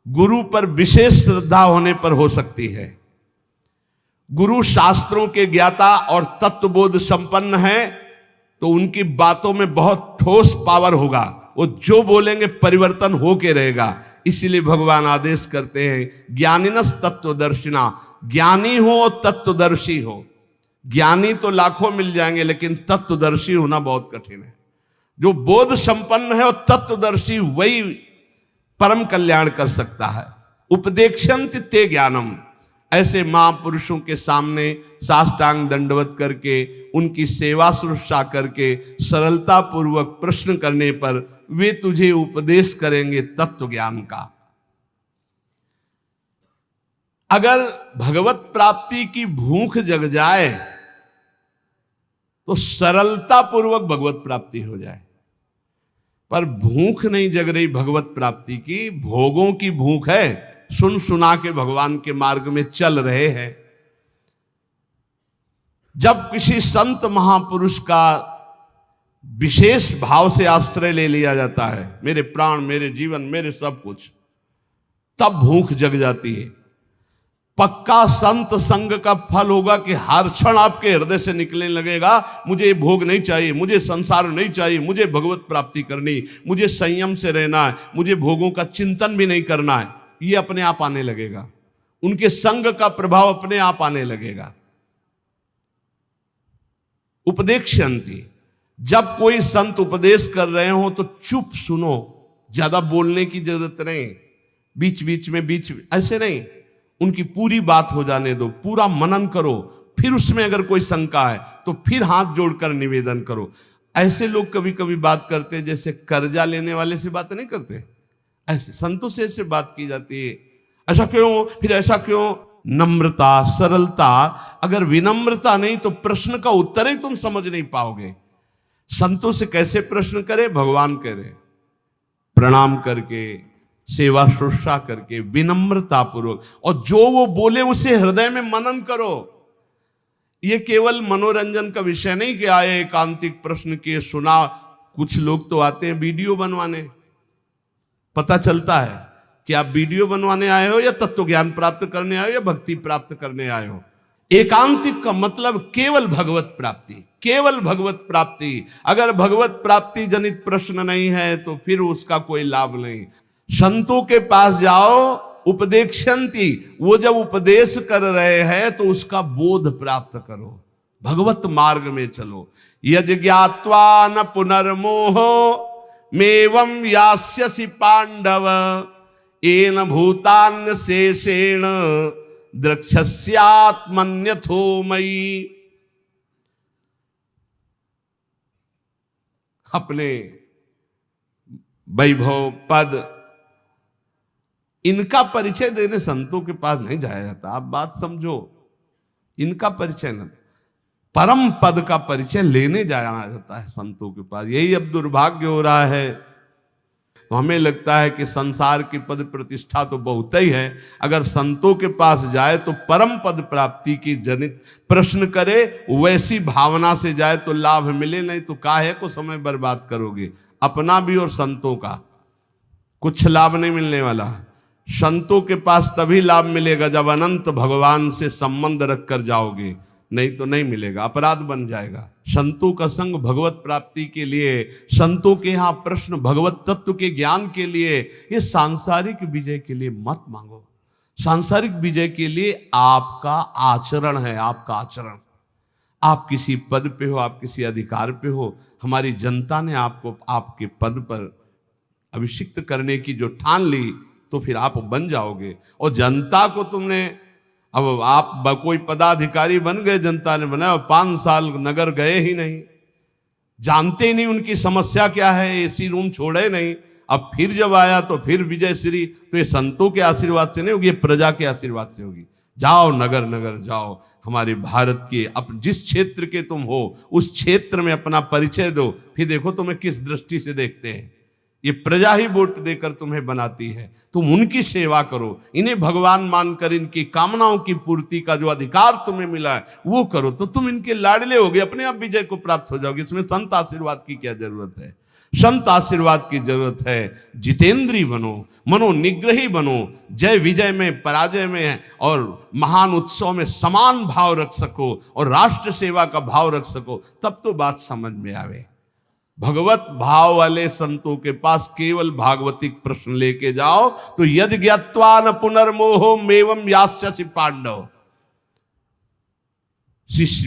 गुरु पर विशेष श्रद्धा होने पर हो सकती है। गुरु शास्त्रों के ज्ञाता और तत्वबोध संपन्न है तो उनकी बातों में बहुत ठोस पावर होगा, वो जो बोलेंगे परिवर्तन होके रहेगा। इसीलिए भगवान आदेश करते हैं ज्ञानिनस तत्वदर्शिना, ज्ञानी हो और तत्वदर्शी हो। ज्ञानी तो लाखों मिल जाएंगे, लेकिन तत्वदर्शी होना बहुत कठिन है। जो बोध संपन्न है और तत्वदर्शी, वही परम कल्याण कर सकता है। उपदेक्षंत ते ज्ञानम, ऐसे महापुरुषों के सामने साष्टांग दंडवत करके, उनकी सेवा शुश्रूषा करके, सरलता पूर्वक प्रश्न करने पर वे तुझे उपदेश करेंगे तत्व ज्ञान का। अगर भगवत प्राप्ति की भूख जग जाए तो सरलता पूर्वक भगवत प्राप्ति हो जाए, पर भूख नहीं जग रही भगवत प्राप्ति की, भोगों की भूख है, सुन सुना के भगवान के मार्ग में चल रहे हैं। जब किसी संत महापुरुष का विशेष भाव से आश्रय ले लिया जाता है, मेरे प्राण, मेरे जीवन, मेरे सब कुछ, तब भूख जग जाती है। पक्का संत संग का फल होगा कि हर क्षण आपके हृदय से निकलने लगेगा, मुझे भोग नहीं चाहिए, मुझे संसार नहीं चाहिए, मुझे भगवत प्राप्ति करनी, मुझे संयम से रहना है, मुझे भोगों का चिंतन भी नहीं करना है। ये अपने आप आने लगेगा, उनके संग का प्रभाव अपने आप आने लगेगा। उपदेक्षन्ति, जब कोई संत उपदेश कर रहे हो तो चुप सुनो, ज्यादा बोलने की जरूरत नहीं, बीच बीच में ऐसे नहीं, उनकी पूरी बात हो जाने दो, पूरा मनन करो, फिर उसमें अगर कोई शंका है तो फिर हाथ जोड़कर निवेदन करो। ऐसे लोग कभी कभी बात करते जैसे कर्जा लेने वाले से बात नहीं करते, ऐसे संतों से ऐसे बात की जाती है, ऐसा क्यों, फिर ऐसा क्यों। नम्रता, सरलता, अगर विनम्रता नहीं तो प्रश्न का उत्तर ही तुम समझ नहीं पाओगे। संतों से कैसे प्रश्न करे, भगवान कह रहे, प्रणाम करके, सेवा शुश्रूषा करके, विनम्रता पूर्वक, और जो वो बोले उसे हृदय में मनन करो। ये केवल मनोरंजन का विषय नहीं कि आए एकांतिक प्रश्न किए सुना। कुछ लोग तो आते हैं वीडियो बनवाने, पता चलता है कि आप वीडियो बनवाने आए हो या तत्व ज्ञान प्राप्त करने आए हो या भक्ति प्राप्त करने आए हो। एकांतिक का मतलब केवल भगवत प्राप्ति, केवल भगवत प्राप्ति। अगर भगवत प्राप्ति जनित प्रश्न नहीं है तो फिर उसका कोई लाभ नहीं। संतों के पास जाओ, उपदेक्षन्ति, वो जब उपदेश कर रहे हैं तो उसका बोध प्राप्त करो, भगवत मार्ग में चलो। यज ज्ञात्वा न पुनर्मोहो मेवं यास्यसि पांडव, एन भूतान्य शेषेण द्रक्ष्यस्यात्मन्यथो मयि। अपने वैभव, पद, इनका परिचय देने संतों के पास नहीं जाया जाता। आप बात समझो, इनका परिचय न, परम पद का परिचय लेने जाया जाता है संतों के पास। यही अब दुर्भाग्य हो रहा है। तो हमें लगता है कि संसार की पद प्रतिष्ठा तो बहुत ही है, अगर संतों के पास जाए तो परम पद प्राप्ति की जनित प्रश्न करे, वैसी भावना से जाए तो लाभ मिले, नहीं तो काहे को समय बर्बाद करोगे, अपना भी और संतों का। कुछ लाभ नहीं मिलने वाला। संतों के पास तभी लाभ मिलेगा जब अनंत भगवान से संबंध रखकर जाओगे, नहीं तो नहीं मिलेगा, अपराध बन जाएगा। संतों का संग भगवत प्राप्ति के लिए, संतों के यहाँ प्रश्न भगवत तत्व के ज्ञान के लिए, ये सांसारिक विजय के लिए मत मांगो। सांसारिक विजय के लिए आपका आचरण है, आपका आचरण। आप किसी पद पे हो, आप किसी अधिकार पे हो, हमारी जनता ने आपको आपके पद पर अभिषिक्त करने की जो ठान ली, तो फिर आप बन जाओगे। और जनता को तुमने, अब आप कोई पदाधिकारी बन गए, जनता ने बनाया, 5 साल नगर गए ही नहीं, जानते ही नहीं उनकी समस्या क्या है, एसी रूम छोड़े नहीं। अब फिर जब आया तो फिर विजय श्री, तो ये संतों के आशीर्वाद से नहीं होगी, ये प्रजा के आशीर्वाद से होगी। जाओ नगर नगर जाओ, हमारे भारत के जिस क्षेत्र के तुम हो उस क्षेत्र में अपना परिचय दो, फिर देखो तुम्हें किस दृष्टि से देखते हैं। ये प्रजा ही वोट देकर तुम्हें बनाती है, तुम उनकी सेवा करो, इन्हें भगवान मानकर इनकी कामनाओं की पूर्ति का जो अधिकार तुम्हें मिला है वो करो, तो तुम इनके लाडले होगे, अपने आप विजय को प्राप्त हो जाओगे। इसमें संत आशीर्वाद की क्या जरूरत है? संत आशीर्वाद की जरूरत है। जितेंद्री बनो, मनोनिग्रही बनो, जय विजय में, पराजय में और महान उत्सव में समान भाव रख सको और राष्ट्र सेवा का भाव रख सको, तब तो बात समझ में आवे। भगवत भाव वाले संतों के पास केवल भागवतिक प्रश्न लेके जाओ तो यद ज्ञात्वा न पुनर्मोहो मेवम यास्यसि पांडव।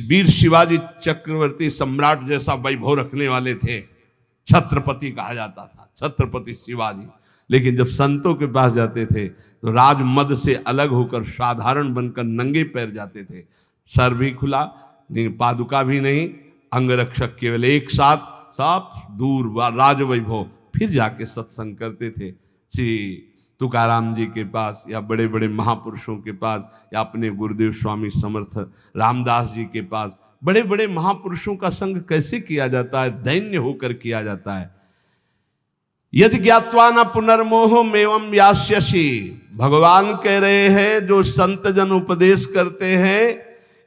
वीर शिवाजी चक्रवर्ती सम्राट जैसा वैभव रखने वाले थे, छत्रपति कहा जाता था, छत्रपति शिवाजी। लेकिन जब संतों के पास जाते थे तो राजमद से अलग होकर साधारण बनकर नंगे पैर जाते थे, सर भी खुला, पादुका भी नहीं, अंगरक्षक केवल एक साथ, सब दूर राजवैभव। फिर जाके सत्संग करते थे श्री तुकाराम जी के पास या बड़े बड़े महापुरुषों के पास या अपने गुरुदेव स्वामी समर्थ रामदास जी के पास। बड़े बड़े महापुरुषों का संग कैसे किया जाता है? दैन्य होकर किया जाता है। यदि ज्ञात्वा न पुनर्मोह मेवम यास्यसि, भगवान कह रहे हैं जो संत जन उपदेश करते हैं,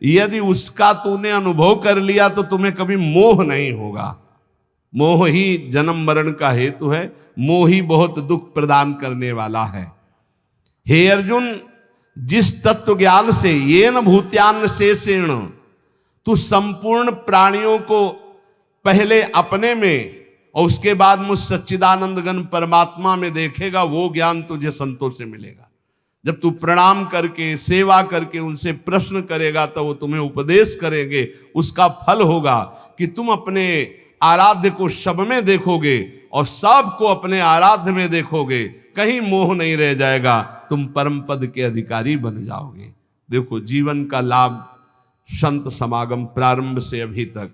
यदि उसका तूने अनुभव कर लिया तो तुम्हें कभी मोह नहीं होगा। मोह ही जन्म मरण का हेतु है, मोह ही बहुत दुख प्रदान करने वाला है। हे अर्जुन, जिस तत्व ज्ञान से येन भूत्यान शेषेण तू संपूर्ण प्राणियों को पहले अपने में और उसके बाद मुझ सच्चिदानंद घन परमात्मा में देखेगा, वो ज्ञान तुझे संतों से मिलेगा। जब तू प्रणाम करके, सेवा करके उनसे प्रश्न करेगा तो वो तुम्हें उपदेश करेंगे। उसका फल होगा कि तुम अपने आराध्य को सब में देखोगे और सबको अपने आराध्य में देखोगे, कहीं मोह नहीं रह जाएगा, तुम परम पद के अधिकारी बन जाओगे। देखो, जीवन का लाभ संत समागम, प्रारंभ से अभी तक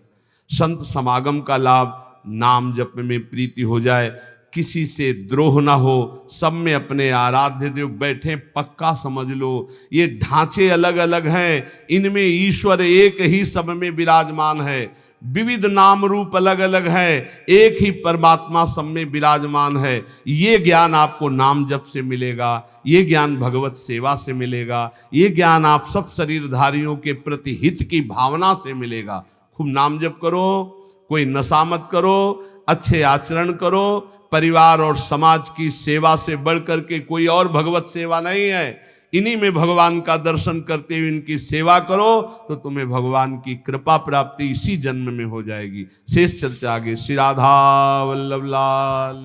संत समागम का लाभ, नाम जप में प्रीति हो जाए, किसी से द्रोह ना हो, सब में अपने आराध्य देव बैठे, पक्का समझ लो। ये ढांचे अलग अलग हैं, इनमें ईश्वर एक ही सब में विराजमान है। विविध नाम रूप अलग अलग है, एक ही परमात्मा सब में विराजमान है। ये ज्ञान आपको नाम जप से मिलेगा, ये ज्ञान भगवत सेवा से मिलेगा, ये ज्ञान आप सब शरीरधारियों के प्रति हित की भावना से मिलेगा। खूब नाम जप करो, कोई नशा मत करो, अच्छे आचरण करो। परिवार और समाज की सेवा से बढ़कर के कोई और भगवत सेवा नहीं है। इन्हीं में भगवान का दर्शन करते हुए इनकी सेवा करो तो तुम्हें भगवान की कृपा प्राप्ति इसी जन्म में हो जाएगी। शेष चर्चा आगे। श्री राधा वल्लभ लाल।